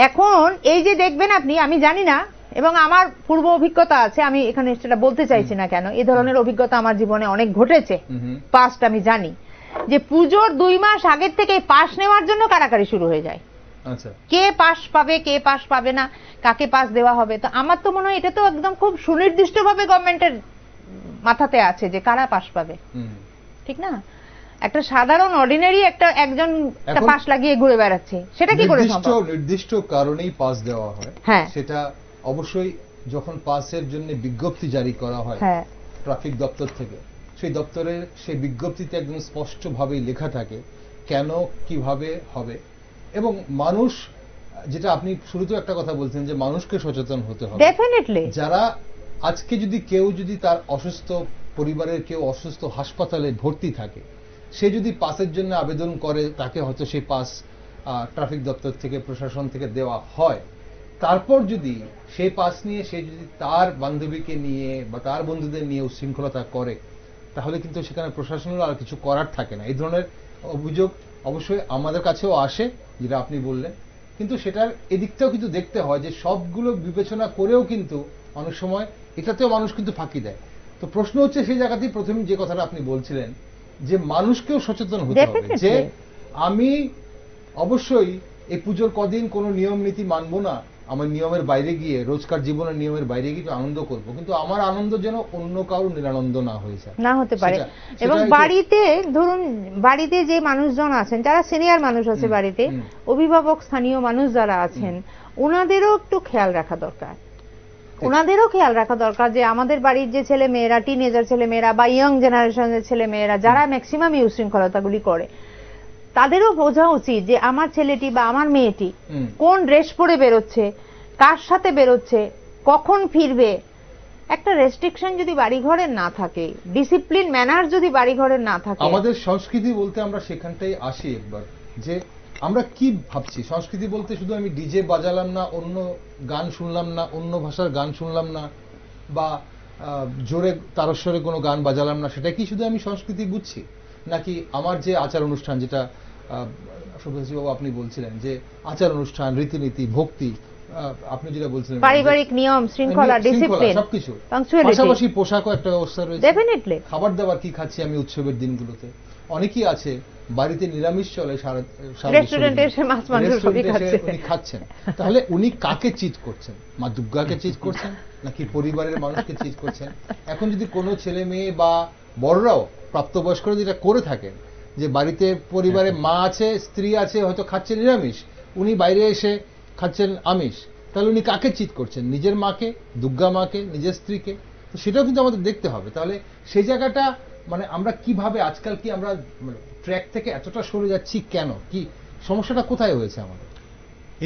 এখন এই যে দেখবেন আপনি, আমি জানি না, এবং আমার পূর্ব অভিজ্ঞতা আছে, আমি এখানে সেটা বলতে চাইছি না কেন, এই ধরনের অভিজ্ঞতা আমার জীবনে অনেক ঘটেছে, পাস্ট আমি জানি, যে পুজোর 2 মাস আগের থেকে পাস নেওয়ার জন্য কারাকারি শুরু হয়ে যায়। কে পাস পাবে, কে পাস পাবে না, কাকে পাস দেওয়া হবে। তো আমার তো মনে হয় এটা তো একদম খুব সুনির্দিষ্ট ভাবে গভর্নমেন্টের মাথাতে আছে যে কারা পাস পাবে, ঠিক না? একটা সাধারণ অর্ডিনারি একজন একটা পাস লাগিয়ে ঘুরে বেড়াচ্ছে, সেটা কি করে সম্ভব? নির্দিষ্ট কারণেই পাস দেওয়া হয়, সেটা অবশ্যই যখন পাসের জন্য বিজ্ঞপ্তি জারি করা হয় ট্রাফিক দপ্তর থেকে, সেই দপ্তরের সেই বিজ্ঞপ্তিতে একদম স্পষ্টভাবেই লেখা থাকে কেন, কিভাবে হবে। এবং মানুষ, যেটা আপনি শুরুতে একটা কথা বলছেন যে মানুষকে সচেতন হতে হবে ডেফিনেটলি। যারা আজকে কেউ যদি তার অসুস্থ, পরিবারের কেউ অসুস্থ, হাসপাতালে ভর্তি থাকে, সে যদি পাসের জন্য আবেদন করে, তাকে হয়তো সেই পাস ট্রাফিক দপ্তর থেকে, প্রশাসন থেকে দেওয়া হয়। তারপর যদি সেই পাস নিয়ে সে যদি তার বান্ধবীকে নিয়ে বা তার বন্ধুদের নিয়ে উচ্ছৃঙ্খলতা করে, তাহলে কিন্তু সেখানে প্রশাসনের আর কিছু করার থাকে না। এই ধরনের অভিযোগ অবশ্যই আমাদের কাছেও আসে, যেটা আপনি বললেন, কিন্তু সেটার এদিকটাও কিন্তু দেখতে হয় যে সবগুলো বিবেচনা করেও কিন্তু অনেক সময় এটাতেও মানুষ কিন্তু ফাঁকি দেয়। তো প্রশ্ন হচ্ছে সেই জায়গাতেই প্রথম যে কথাটা আপনি বলছিলেন যে মানুষকেও সচেতন হতে হবে যে আমি অবশ্যই এই পুজোর কদিন কোনো নিয়ম নীতি মানবো না, আমার নিয়মের বাইরে গিয়ে রোজকার জীবনের নিয়মের বাইরে গিয়ে একটু আনন্দ করব, কিন্তু আমার আনন্দ যেন অন্য কারোর নিরানন্দ না হয়ে যায়, না হতে পারে। এবং বাড়িতে ধরুন বাড়িতে যে মানুষজন আছেন যারা সিনিয়র মানুষ আছে বাড়িতে, অভিভাবক স্থানীয় মানুষ যারা আছেন, ওনাদেরও একটু খেয়াল রাখা দরকার। ওনাদেরও খেয়াল রাখা দরকার যে আমাদের বাড়ির যে ছেলে মেয়েরা, টিনেজার ছেলে মেয়েরা বা ইয়ং জেনারেশনের ছেলে মেয়েরা যারা ম্যাক্সিমাম এই উশৃঙ্খলতাগুলি করে, তাদেরও বোঝা উচিত যে আমার ছেলেটি বা আমার মেয়েটি কোন ড্রেস পরে বেরোচ্ছে, কার সাথে বেরোচ্ছে, কখন ফিরবে। একটা রেস্ট্রিকশন যদি বাড়িঘরের না থাকে, ডিসিপ্লিন ম্যানার যদি বাড়িঘরের না থাকে। আমাদের সংস্কৃতি বলতে আমরা সেখানটাই আসি একবার, যে আমরা কি ভাবছি সংস্কৃতি বলতে শুধু আমি ডিজে বাজালাম না, অন্য গান শুনলাম না, অন্য ভাষার গান শুনলাম না, বা জোরে তারস্বরে কোনো গান বাজালাম না, সেটা কি শুধু আমি সংস্কৃতি বুঝছি? নাকি আমার যে আচার অনুষ্ঠান, যেটা সুভাষী বাবু আপনি বলছিলেন যে আচার অনুষ্ঠান, রীতিনীতি, ভক্তি, আপনি যেটা বলছিলেন পারিবারিক নিয়ম শৃঙ্খলা, ডিসিপ্লিন, সবকিছু, পাশাপাশি পোশাকও একটা ব্যবস্থা রয়েছে, ডেফিনেটলি খাবার দাবার কি খাচ্ছি আমি উৎসবের দিনগুলোতে। অনেকেই আছে বাড়িতে নিরামিষ চলে, রেস্টুরেন্টে এসে মাছ মাংস সবই খাচ্ছেন, তাহলে উনি কাকে চিট করছেন? মা দুর্গাকে চিট করছেন নাকি পরিবারের মানুষকে চিট করছেন? এখন যদি কোনো ছেলে মেয়ে বা বড়রাও প্রাপ্তবয়স্করা যেটা করে থাকেন, যে বাড়িতে পরিবারে মা আছে, স্ত্রী আছে, হয়তো খাচ্ছেন নিরামিষ, উনি বাইরে এসে খাচ্ছেন আমিষ, তাহলে উনি কাকে চিট করছেন? নিজের মাকে, দুর্গা মাকে, নিজের স্ত্রীকে? তো সেটাও কিন্তু আমাদের দেখতে হবে। তাহলে সেই জায়গাটা মানে আমরা কিভাবে আজকাল কি আমরা ট্র্যাক থেকে এতটা সরে যাচ্ছি কেন? কি সমস্যাটা কোথায় হয়েছে আমাদের?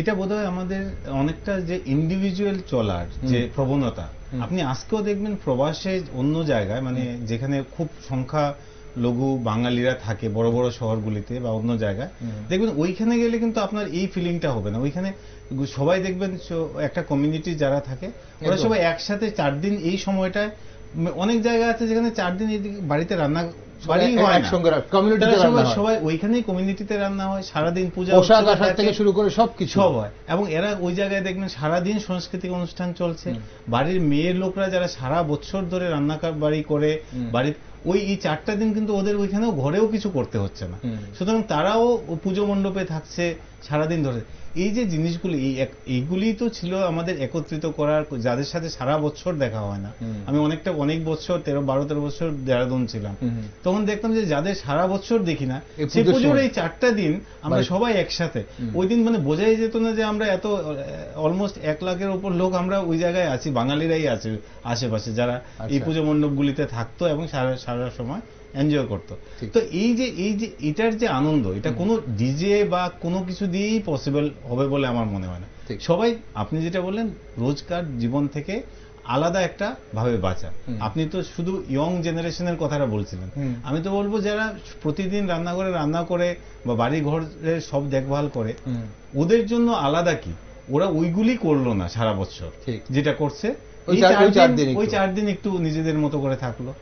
এটা বোধহয় আমাদের অনেকটা যে ইন্ডিভিজুয়াল চলার যে প্রবণতা, আপনি আজকেও দেখবেন প্রবাসে অন্য জায়গায়, মানে যেখানে খুব সংখ্যা লঘু বাঙালিরা থাকে বড় বড় শহরগুলিতে বা অন্য জায়গায়, দেখবেন ওইখানে গেলে কিন্তু আপনার এই ফিলিংটা হবে না। ওইখানে সবাই দেখবেন একটা কমিউনিটি যারা থাকে, ওরা সবাই একসাথে 4 দিন এই সময়টায়, অনেক জায়গা আছে যেখানে 4 দিন বাড়িতে রান্না সবাই ওইখানেই কমিউনিটিতে রান্না হয়, সারাদিন পূজা থেকে শুরু করে সবকিছু সব হয়। এবং এরা ওই জায়গায় দেখবেন সারাদিন সাংস্কৃতিক অনুষ্ঠান চলছে। বাড়ির মেয়ের লোকরা যারা সারা বছর ধরে রান্না বাড়ি করে, বাড়ির ওই 4টা দিন কিন্তু ওদের ওইখানেও ঘরেও কিছু করতে হচ্ছে না, সুতরাং তারাও পুজো মণ্ডপে থাকছে সারাদিন ধরে। এই যে জিনিসগুলি, এইগুলি তো ছিল আমাদের একত্রিত করার, যাদের সাথে সারা বছর দেখা হয় না। আমি অনেক বছর 12-13 বছর দেহরাদুন ছিলাম, তখন দেখতাম যে যাদের সারা বছর দেখি না, সে পুজোর এই 4টা দিন আমরা সবাই একসাথে। ওই দিন মানে বোঝাই যেত না যে আমরা এত অলমোস্ট 1 লাখের উপর লোক আমরা ওই জায়গায় আছি, বাঙালিরাই আছে আশেপাশে, যারা এই পুজো মণ্ডপগুলিতে থাকতো এবং সারা সময় এনজয় করতো। তো এই যে এটার যে আনন্দ, এটা কোনো ডিজে বা কোনো কিছু দিয়েই পসিবল হবে বলে আমার মনে হয় না। সবাই আপনি যেটা বললেন রোজকার জীবন থেকে আলাদা একটা ভাবে বাঁচা। আপনি তো শুধু ইয়ং জেনারেশনের কথাটা বলছিলেন, আমি তো বলবো যারা প্রতিদিন রান্নাঘরে রান্না করে বা বাড়ি ঘরের সব দেখভাল করে, ওদের জন্য আলাদা কি, ওরা ওইগুলি করলো না সারা বছর, যেটা করছে ওই 4 দিন একটু নিজেদের মতো করে থাকলো।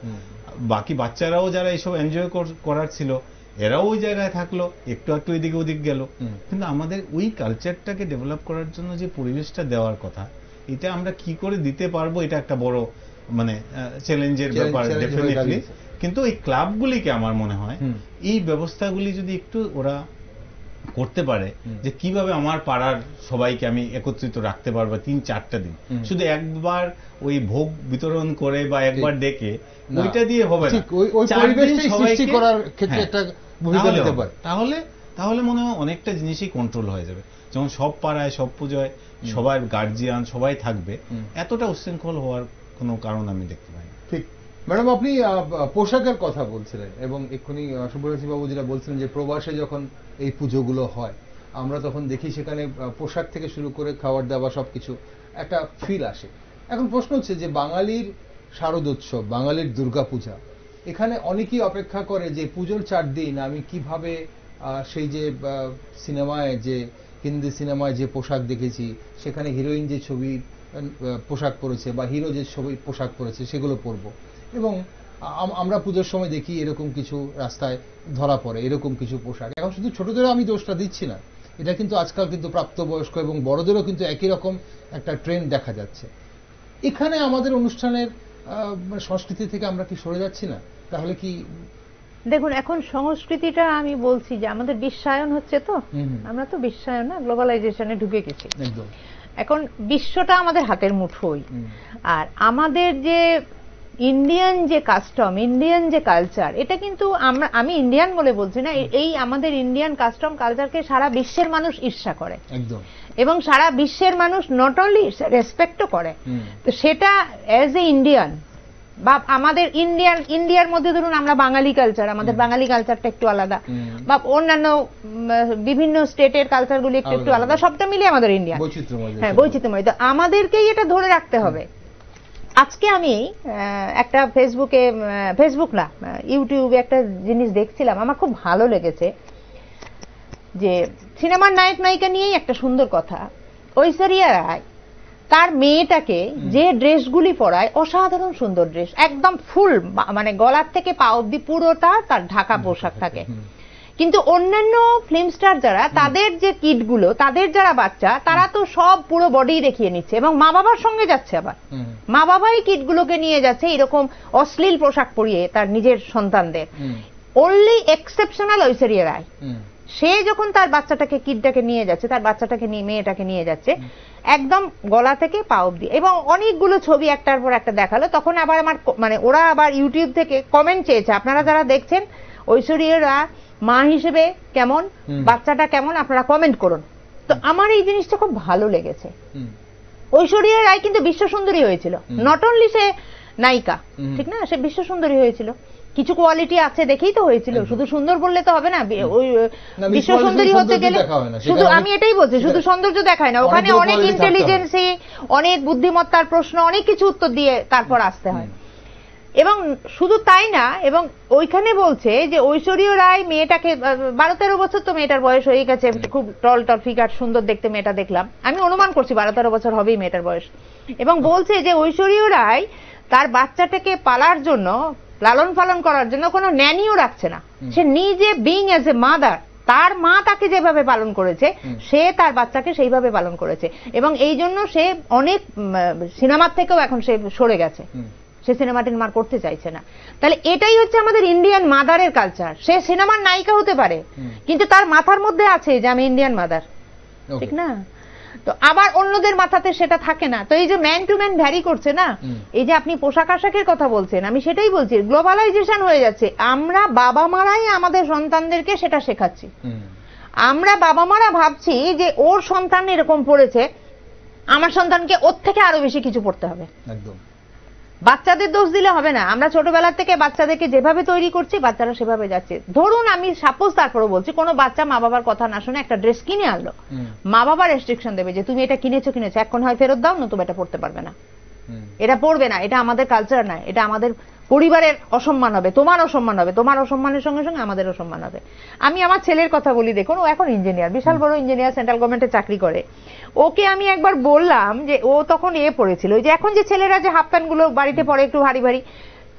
বাকি বাচ্চারাও যারা এইসব এনজয় করার ছিল, এরাও ওই জায়গায় থাকলো, একটু এদিকে ওদিক গেল। কিন্তু আমাদের ওই কালচারটাকে ডেভেলপ করার জন্য যে পরিবেশটা দেওয়ার কথা, এটা আমরা কি করে দিতে পারবো, এটা একটা বড় মানে চ্যালেঞ্জের ব্যাপার ডেফিনেটলি। কিন্তু এই ক্লাবগুলিকে আমার মনে হয় এই ব্যবস্থাগুলি যদি একটু ওরা করতে পারে, যে কিভাবে আমার পাড়ার সবাইকে আমি একত্রিত রাখতে পারবো 3-4টা দিন, শুধু একবার ওই ভোগ বিতরণ করে বা একবার ডেকে ওইটা দিয়ে হবে না, তাহলে মনে হয় অনেকটা জিনিসই কন্ট্রোল হয়ে যাবে। যেমন সব পাড়ায় সব পুজোয় সবার গার্জিয়ান সবাই থাকবে, এতটা উচ্ছৃঙ্খল হওয়ার কোনো কারণ আমি দেখতে পাই না। ঠিক ম্যাডাম, আপনি পোশাকের কথা বলছিলেন এবং এক্ষুনি সুব্রতী বাবু যেটা বলছিলেন যে প্রবাসে যখন এই পুজোগুলো হয় আমরা তখন দেখি সেখানে পোশাক থেকে শুরু করে খাবার দাবার সবকিছু একটা ফিল আসে। এখন প্রশ্ন হচ্ছে যে বাঙালির শারদোৎসব, বাঙালির দুর্গাপূজা, এখানে অনেকেই অপেক্ষা করে যে পুজোর 4 দিন আমি কিভাবে সেই যে সিনেমায়, যে হিন্দি সিনেমায় যে পোশাক দেখেছি, সেখানে হিরোইন যে ছবি পোশাক পরেছে বা হিরো যে ছবি পোশাক পরেছে সেগুলো পরবো। এবং আমরা পুজোর সময় দেখি এরকম কিছু রাস্তায় ধরা পড়ে, এরকম কিছু পোশাক। এখন শুধু ছোটদের আমি দোষটা দিচ্ছি না, এটা কিন্তু আজকাল কিন্তু প্রাপ্তবয়স্ক এবং বড়দেরও কিন্তু একই রকম একটা ট্রেন্ড দেখা যাচ্ছে। এখানে আমাদের অনুষ্ঠানের সংস্কৃতি থেকে আমরা কি সরে যাচ্ছি না? তাহলে কি দেখুন, এখন সংস্কৃতিটা আমি বলছি যে আমাদের বিশ্বায়ন হচ্ছে, তো আমরা তো বিশ্বায়ন না, গ্লোবালাইজেশনে ঢুকে গেছি। একদম। এখন বিশ্বটা আমাদের হাতের মুঠোই। আর আমাদের যে ইন্ডিয়ান যে কাস্টম, ইন্ডিয়ান যে কালচার, এটা কিন্তু আমি ইন্ডিয়ান বলে বলছি না, এই আমাদের ইন্ডিয়ান কাস্টম কালচারকে সারা বিশ্বের মানুষ ঈর্ষা করে। একদম। এবং সারা বিশ্বের মানুষ নট অনলি রেসপেক্টও করে। তো সেটা অ্যাজ এ ইন্ডিয়ান বা আমাদের ইন্ডিয়ার মধ্যে ধরুন আমরা বাঙালি কালচার, আমাদের বাঙালি কালচারটা একটু আলাদা, বা অন্যান্য বিভিন্ন স্টেটের কালচারগুলি একটু আলাদা, সবটা মিলিয়ে আমাদের ইন্ডিয়া, হ্যাঁ, বৈচিত্র্যময়। তো আমাদেরকেই এটা ধরে রাখতে হবে। আজকে আমি একটা ফেসবুক না, ইউটিউবে একটা জিনিস দেখছিলাম, আমার খুব ভালো লেগেছে। যে সিনেমার নায়ক নায়িকা নিয়েই একটা সুন্দর কথা। ঐশ্বরিয়া রায় তার মেয়েটাকে যে ড্রেসগুলি পরায়, অসাধারণ সুন্দর ড্রেস, একদম ফুল, মানে গলার থেকে পা অব্দি পুরোটা তার ঢাকা পোশাক থাকে। কিন্তু অন্যান্য ফিল্ম স্টার যারা, তাদের যে কিডগুলো, তাদের যারা বাচ্চা, তারা তো সব পুরো বডি দেখিয়ে নিচ্ছে এবং মা বাবার সঙ্গে যাচ্ছে। আবার মা বাবাই কিডগুলোকে নিয়ে যাচ্ছে এরকম অশ্লীল পোশাক পরিয়ে তার নিজের সন্তানদের। অনলি এক্সেপশনাল ঐশ্বরিয়া রায়, সে যখন তার বাচ্চাটাকে, কিডটাকে নিয়ে যাচ্ছে, তার বাচ্চাটাকে নিয়ে, মেয়েটাকে নিয়ে যাচ্ছে একদম গলা থেকে পা অব্দি, এবং অনেকগুলো ছবি একটার পর একটা দেখালো। তখন আবার আমার মানে ওরা আবার ইউটিউব থেকে কমেন্ট চেয়েছে, আপনারা যারা দেখছেন ঐশ্বরিয়া রায় মা হিসেবে কেমন, বাচ্চাটা কেমন, আপনারা কমেন্ট করুন। তো আমার এই জিনিসটা খুব ভালো লেগেছে। ঐশ্বরিয়া রায় কিন্তু বিশ্ব সুন্দরী হয়েছিল, নট অনলি সে নায়িকা, ঠিক না, সে বিশ্ব সুন্দরী হয়েছিল। কিছু কোয়ালিটি আছে দেখেই তো হয়েছিল, শুধু সুন্দর বললে তো হবে না। ওই বিশ্ব সুন্দরী হতে গেলে শুধু, আমি এটাই বলছি, শুধু সৌন্দর্য দেখায় না, ওখানে অনেক ইন্টেলিজেন্সি, অনেক বুদ্ধিমত্তার প্রশ্ন, অনেক কিছু উত্তর দিয়ে তারপর আসতে হয়। এবং শুধু তাই না, এবং ওইখানে বলছে যে ঐশ্বরিয়া রায় মেয়েটাকে, 12-13 বছর তো মেয়েটার বয়স হয়ে গেছে, খুব টল ফিগার, সুন্দর দেখতে মেয়েটা দেখলাম, আমি অনুমান করছি 12-13 বছর হবেই মেয়েটার বয়স। এবং বলছে যে ঐশ্বরিয়া রায় তার বাচ্চাটাকে পালার জন্য, লালন পালন করার জন্য কোনো ন্যানিও রাখছে না। সে নিজে বিং অ্যাজ এ মাদার, তার মা তাকে যেভাবে পালন করেছে, সে তার বাচ্চাকে সেইভাবে পালন করেছে। এবং এই জন্য সে অনেক সিনেমার থেকেও এখন সে সরে গেছে, সে সিনেমা টিনেমা করতে চাইছে না। তাহলে এটাই হচ্ছে আমাদের ইন্ডিয়ান মাদারের কালচার। সে সিনেমার নায়িকা হতে পারে, কিন্তু তার মাথার মধ্যে আছে যে আমি ইন্ডিয়ান মাদার, ঠিক না? তো আবার অন্যদের মাথাতে সেটা থাকে না। তো এই যে ম্যান টু ম্যান ভ্যারি করছে না, এই যে আপনি পোশাক আশাকের কথা বলছেন, আমি সেটাই বলছি, গ্লোবালাইজেশন হয়ে যাচ্ছে। আমরা বাবা মারাই আমাদের সন্তানদেরকে সেটা শেখাচ্ছি। আমরা বাবা মারা ভাবছি যে ওর সন্তান এরকম পড়েছে, আমার সন্তানকে ওর থেকে আরো বেশি কিছু পড়তে হবে। একদম। বাচ্চাদের দোষ দিলে হবে না। আমরা ছোটবেলা থেকে বাচ্চাদেরকে যেভাবে তৈরি করছি, বাচ্চারা সেভাবে যাচ্ছে। ধরুন আমি সাপোজ তারপরে বলছি, কোনো বাচ্চা মা বাবার কথা না শুনে একটা ড্রেস কিনে আনলো, মা বাবা রেস্ট্রিকশন দেবে যে তুমি এটা কিনেছো, এখন হয় ফেরত দাও, নতুবা এটা পড়তে পারবে না, এটা পড়বে না, এটা আমাদের কালচার নয়, এটা আমাদের পরিবারের অসম্মান হবে, তোমার অসম্মান হবে, তোমার অসম্মানের সঙ্গে সঙ্গে আমাদের অসম্মান হবে। আমি আমার ছেলের কথা বলি, দেখুন ও এখন ইঞ্জিনিয়ার, বিশাল বড় ইঞ্জিনিয়ার, সেন্ট্রাল গভর্নমেন্টে চাকরি করে। ওকে আমি একবার বললাম যে, ও তখন পড়েছিল যে এখন যে ছেলেরা যে হাফ প্যান্ট গুলো বাড়িতে পরে একটু ভারী ভারী,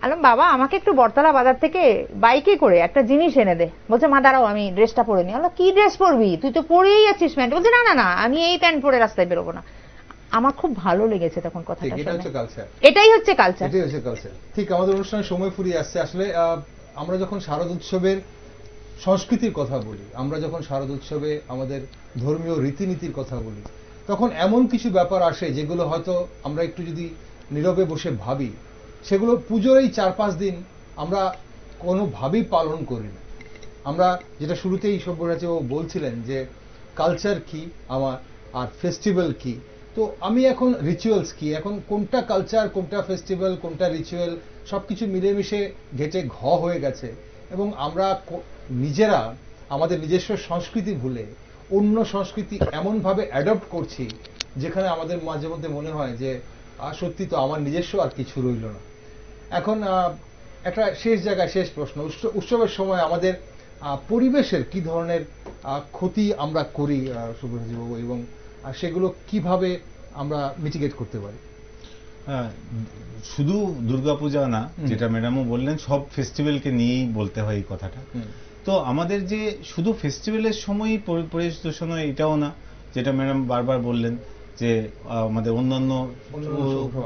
আলাম বাবা আমাকে একটু বটতলা বাজার থেকে বাইকে করে একটা জিনিস এনে দে। বলছে মা দাঁড়াও আমি ড্রেসটা পরে নি। আল্লাহ কি ড্রেস পরবি, তুই তো পরেই আছিস প্যান্ট। বলছে না না না, আমি এই প্যান্ট পরে রাস্তায় বেরোবো না। আমার খুব ভালো লেগেছে তখন কথাটা। এটাই হচ্ছে কালচার। ঠিক আমাদের অনুষ্ঠানের সময় ফুরিয়ে আসছে। আসলে আমরা যখন শারদ উৎসবের সংস্কৃতির কথা বলি, আমরা যখন শারদ উৎসবে আমাদের ধর্মীয় রীতিনীতির কথা বলি, তখন এমন কিছু ব্যাপার আসে যেগুলো হয়তো আমরা একটু যদি নীরবে বসে ভাবি, সেগুলো পুজোর এই 4-5 দিন আমরা কোনোভাবেই পালন করি না। আমরা যেটা শুরুতেই সব্যসাচী ও বলছিলেন যে কালচার কি আমার আর ফেস্টিভ্যাল কি, তো আমি এখন রিচুয়ালস কি, এখন কোনটা কালচার, কোনটা ফেস্টিভ্যাল, কোনটা রিচুয়াল, সবকিছু মিলেমিশে ঘেটে ঘ হয়ে গেছে। এবং আমরা নিজেরা আমাদের নিজস্ব সংস্কৃতি ভুলে অন্য সংস্কৃতি এমনভাবে অ্যাডপ্ট করছি, যেখানে আমাদের মাঝে মধ্যে মনে হয় যে সত্যি তো আমার নিজস্ব আর কিছু রইল না। এখন একটা শেষ জায়গায় শেষ প্রশ্ন, উৎসবের সময় আমাদের পরিবেশের কি ধরনের ক্ষতি আমরা করি শুভ্রজিৎ বাবু, এবং সেগুলো কিভাবে আমরা মিটিগেট করতে পারি? শুধু দুর্গাপূজা না, যেটা ম্যাডামও বললেন, সব ফেস্টিভ্যালকে নিয়েই বলতে হয় এই কথাটা। তো আমাদের যে শুধু ফেস্টিভ্যালের সময়ই পরিবেশ দূষণ হয় এটাও না, যেটা ম্যাডাম বারবার বললেন যে আমাদের অন্যান্য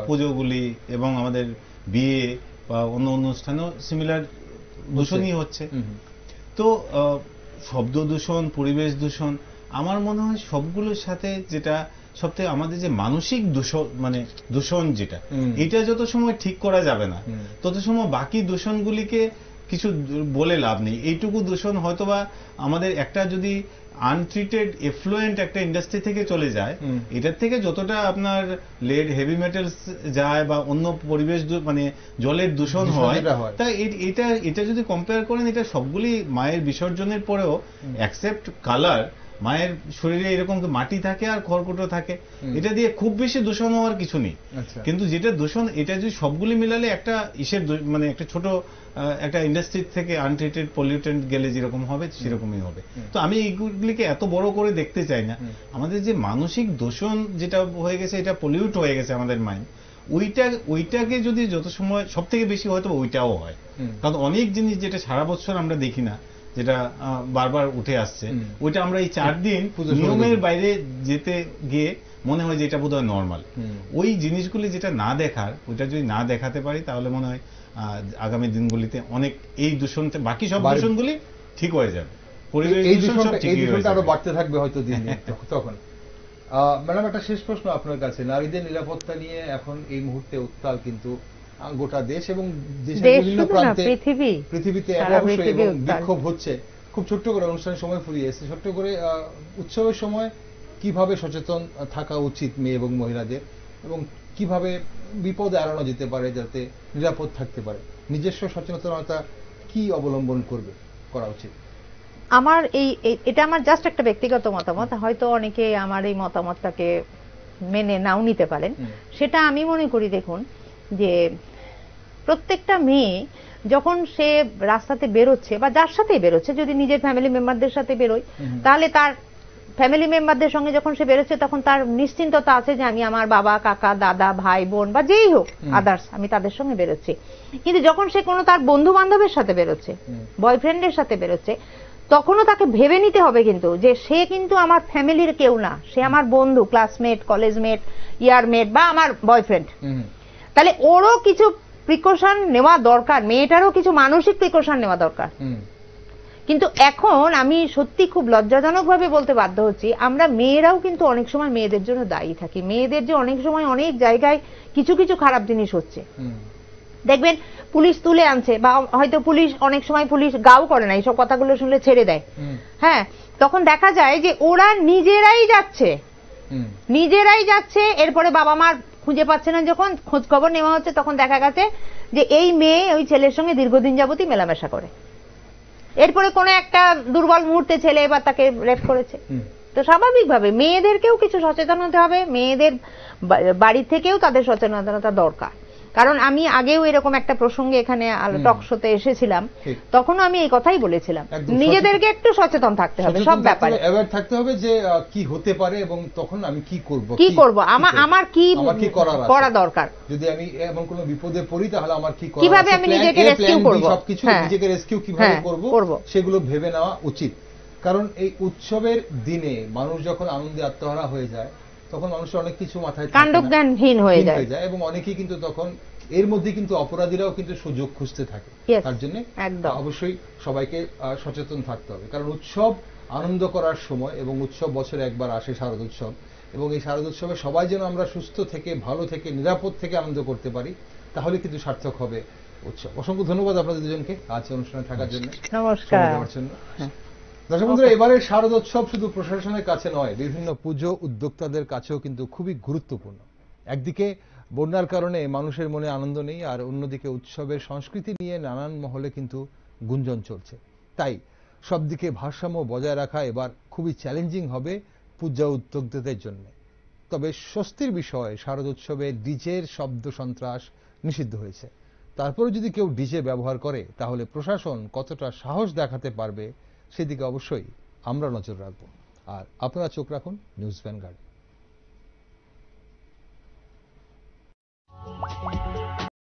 পুজোগুলি এবং আমাদের বিয়ে বা অন্য অনুষ্ঠানেও সিমিলার দূষণই হচ্ছে। তো শব্দ দূষণ, পরিবেশ দূষণ, আমার মনে হয় সবগুলোর সাথে যেটা সবথেকে আমাদের যে মানসিক দূষণ যেটা, এটা যত সময় ঠিক করা যাবে না তত সময় বাকি দূষণগুলিকে কিছু বলে লাভ নেই। এইটুকু দূষণ হয়তোবা আমাদের একটা যদি আনট্রিটেড এফ্লুয়েন্ট একটা ইন্ডাস্ট্রি থেকে চলে যায়, এটার থেকে যতটা আপনার লেড, হেভি মেটালস যায় বা অন্য পরিবেশ জলের দূষণ হয়, তাই এটা যদি কম্পেয়ার করেন, এটা সবগুলি মায়ের বিসর্জনের পরেও অ্যাকসেপ্ট কালার, মায়ের শরীরে এরকম মাটি থাকে আর খড়কুটো থাকে, এটা দিয়ে খুব বেশি দূষণ হওয়ার কিছু নেই। কিন্তু যেটা দূষণ, এটা যদি সবগুলি মিলালে একটা একটা ছোট একটা ইন্ডাস্ট্রি থেকে আনট্রিটেড পলিউটেন্ট গেলে যেরকম হবে সেরকমই হবে। তো আমি এইগুলিকে এত বড় করে দেখতে চাই না। আমাদের যে মানসিক দূষণ যেটা হয়ে গেছে, এটা পলিউট হয়ে গেছে আমাদের মাইন্ড, ওইটাকে যদি যত সময় সব থেকে বেশি হয়তো ওইটাও হয়। কারণ অনেক জিনিস যেটা সারা বছর আমরা দেখি না, যেটা বারবার উঠে আসছে, ওইটা আমরা এই 4 দিন নিয়মের বাইরে যেতে গিয়ে মনে হয় যে এটা বোধহয় নর্মাল। ওই জিনিসগুলি যেটা না দেখার, ওইটা যদি না দেখাতে পারি, তাহলে মনে হয় আগামী দিনগুলিতে অনেক এই দূষণতে বাকি সব দূষণগুলি ঠিক হয়ে যাবে, পরিবেশ দূষণটা আরো বাড়তে থাকবে হয়তো দিন দিন। তখন ম্যাডাম, একটা শেষ প্রশ্ন আপনার কাছে। নারীদের নিরাপত্তা নিয়ে এখন এই মুহূর্তে উত্তাল কিন্তু গোটা দেশ এবং দেশের বিভিন্ন প্রান্তে, পৃথিবীতে অবশ্যই, এবং বিক্ষোভ হচ্ছে। খুব ছোট্ট করে অনুষ্ঠানের সময় ফুরিয়ে এসেছে, ছোট্ট করে উৎসবের সময় কিভাবে সচেতন থাকা উচিত মেয়ে এবং মহিলাদের, এবং কিভাবে বিপদ এড়ানো যেতে পারে যাতে নিরাপদ থাকতে পারে, নিজস্ব সচেতনতা কি অবলম্বন করা উচিত? আমার এটা আমার জাস্ট একটা ব্যক্তিগত মতামত, হয়তো অনেকে আমার এই মতামতটাকে মেনে নাও নিতে পারেন। সেটা আমি মনে করি, দেখুন, যে প্রত্যেকটা মেয়ে যখন সে রাস্তাতে বেরোচ্ছে বা যার সাথেই বেরোচ্ছে, যদি নিজের ফ্যামিলি মেম্বারদের সাথে বেরোয়, তাহলে তার ফ্যামিলি মেম্বারদের সঙ্গে যখন সে বেরোচ্ছে, তখন তার নিশ্চিন্ততা আছে যে আমি আমার বাবা, কাকা, দাদা, ভাই, বোন বা যেই হোক আদার্স, আমি তাদের সঙ্গে বেরোচ্ছি। কিন্তু যখন সে কোনো তার বন্ধু বান্ধবের সাথে বেরোচ্ছে, বয়ফ্রেন্ডের সাথে বেরোচ্ছে, তখনও তাকে ভেবে নিতে হবে কিন্তু যে সে কিন্তু আমার ফ্যামিলির কেউ না, সে আমার বন্ধু, ক্লাসমেট, কলেজমেট, ইয়ারমেট বা আমার বয়ফ্রেন্ড। তাহলে ওরও কিছু প্রিকশন নেওয়া দরকার, মেয়েটারও কিছু মানসিক প্রিকশন নেওয়া দরকার। কিন্তু এখন আমি সত্যি খুব লজ্জাজনকভাবে বলতে বাধ্য হচ্ছি, আমরা মেয়েরাও কিন্তু অনেক সময় মেয়েদের জন্য দায়ী থাকি। মেয়েদের যে অনেক সময় অনেক জায়গায় কিছু কিছু খারাপ জিনিস হচ্ছে, দেখবেন পুলিশ তুলে আনছে, বা হয়তো পুলিশ অনেক সময় পুলিশ গাও করে না, এইসব কথাগুলো শুনলে ছেড়ে দেয়। হ্যাঁ, তখন দেখা যায় যে ওরা নিজেরাই যাচ্ছে, এরপরে বাবা মার খুঁজে পাচ্ছে না, যখন খোঁজ খবর নেওয়া হচ্ছে, তখন দেখা গেছে যে এই মেয়ে ওই ছেলের সঙ্গে দীর্ঘদিন যাবতই মেলামেশা করে, এরপরে কোনো একটা দুর্বল মুহূর্তে ছেলে এবার তাকে রেপ করেছে। তো স্বাভাবিকভাবে মেয়েদেরকেও কিছু সচেতন হতে হবে, মেয়েদের বাড়ি থেকেও তাদের সচেতনতা দরকার। কারণ আমি আগেও এরকম একটা প্রসঙ্গে এখানে টক শোতে এসেছিলাম, তখনও আমি এই কথাই বলেছিলাম, নিজেদেরকে একটু সচেতন থাকতে হবে সব ব্যাপারে, অ্যাওয়্যার থাকতে হবে যে কি হতে পারে এবং তখন আমি কি করব, আমার কি করা দরকার, যদি আমি এমন কোনো বিপদে পড়ি তাহলে আমার কি করা, কিভাবে আমি নিজেকে রেস্কিউ করব, সবকিছু নিজেকে রেস্কিউ কিভাবে করব সেগুলো ভেবে নেওয়া উচিত। কারণ এই উৎসবের দিনে মানুষ যখন আনন্দে আত্মহারা হয়ে যায়, তখন মানুষের অনেক কিছু মাথায় কাণ্ডজ্ঞানহীন হয়ে যায়, এবং অনেকেই কিন্তু তখন এর মধ্যে কিন্তু অপরাধীরাও কিন্তু সুযোগ খুঁজতে থাকে। তার জন্য অবশ্যই সবাইকে সচেতন থাকতে হবে। কারণ উৎসব আনন্দ করার সময়, এবং উৎসব বছরে একবার আসে, শারদ উৎসব, এবং এই শারদ উৎসবে সবাই যেন আমরা সুস্থ থেকে, ভালো থেকে, নিরাপদ থেকে আনন্দ করতে পারি, তাহলে কিন্তু সার্থক হবে উৎসব। অসংখ্য ধন্যবাদ আপনাদের দুজনকে আজ অনুষ্ঠানে থাকার জন্য। নমস্কার। দর্শক বন্ধুরা, এবারের শারদোৎসব শুধু প্রশাসনের কাছে নয়, বিভিন্ন পুজো উদ্যোক্তাদের কাছেও কিন্তু খুবই গুরুত্বপূর্ণ। একদিকে বন্যার কারণে মানুষের মনে আনন্দ নেই, আর অন্যদিকে উৎসবের সংস্কৃতি নিয়ে নানান মহলে কিন্তু গুঞ্জন চলছে। তাই সব দিকে ভারসাম্য বজায় রাখা এবার খুবই চ্যালেঞ্জিং হবে পূজা উদ্যোক্তাদের জন্য। তবে স্বস্তির বিষয়, শারদোৎসবে ডিজের শব্দ সন্ত্রাস নিষিদ্ধ হয়েছে। তারপরে যদি কেউ ডিজে ব্যবহার করে, তাহলে প্রশাসন কতটা সাহস দেখাতে পারবে সেদিকে অবশ্যই আমরা নজর রাখব। আর আপনারা চোখ রাখুন নিউজ ভ্যানগার্ড।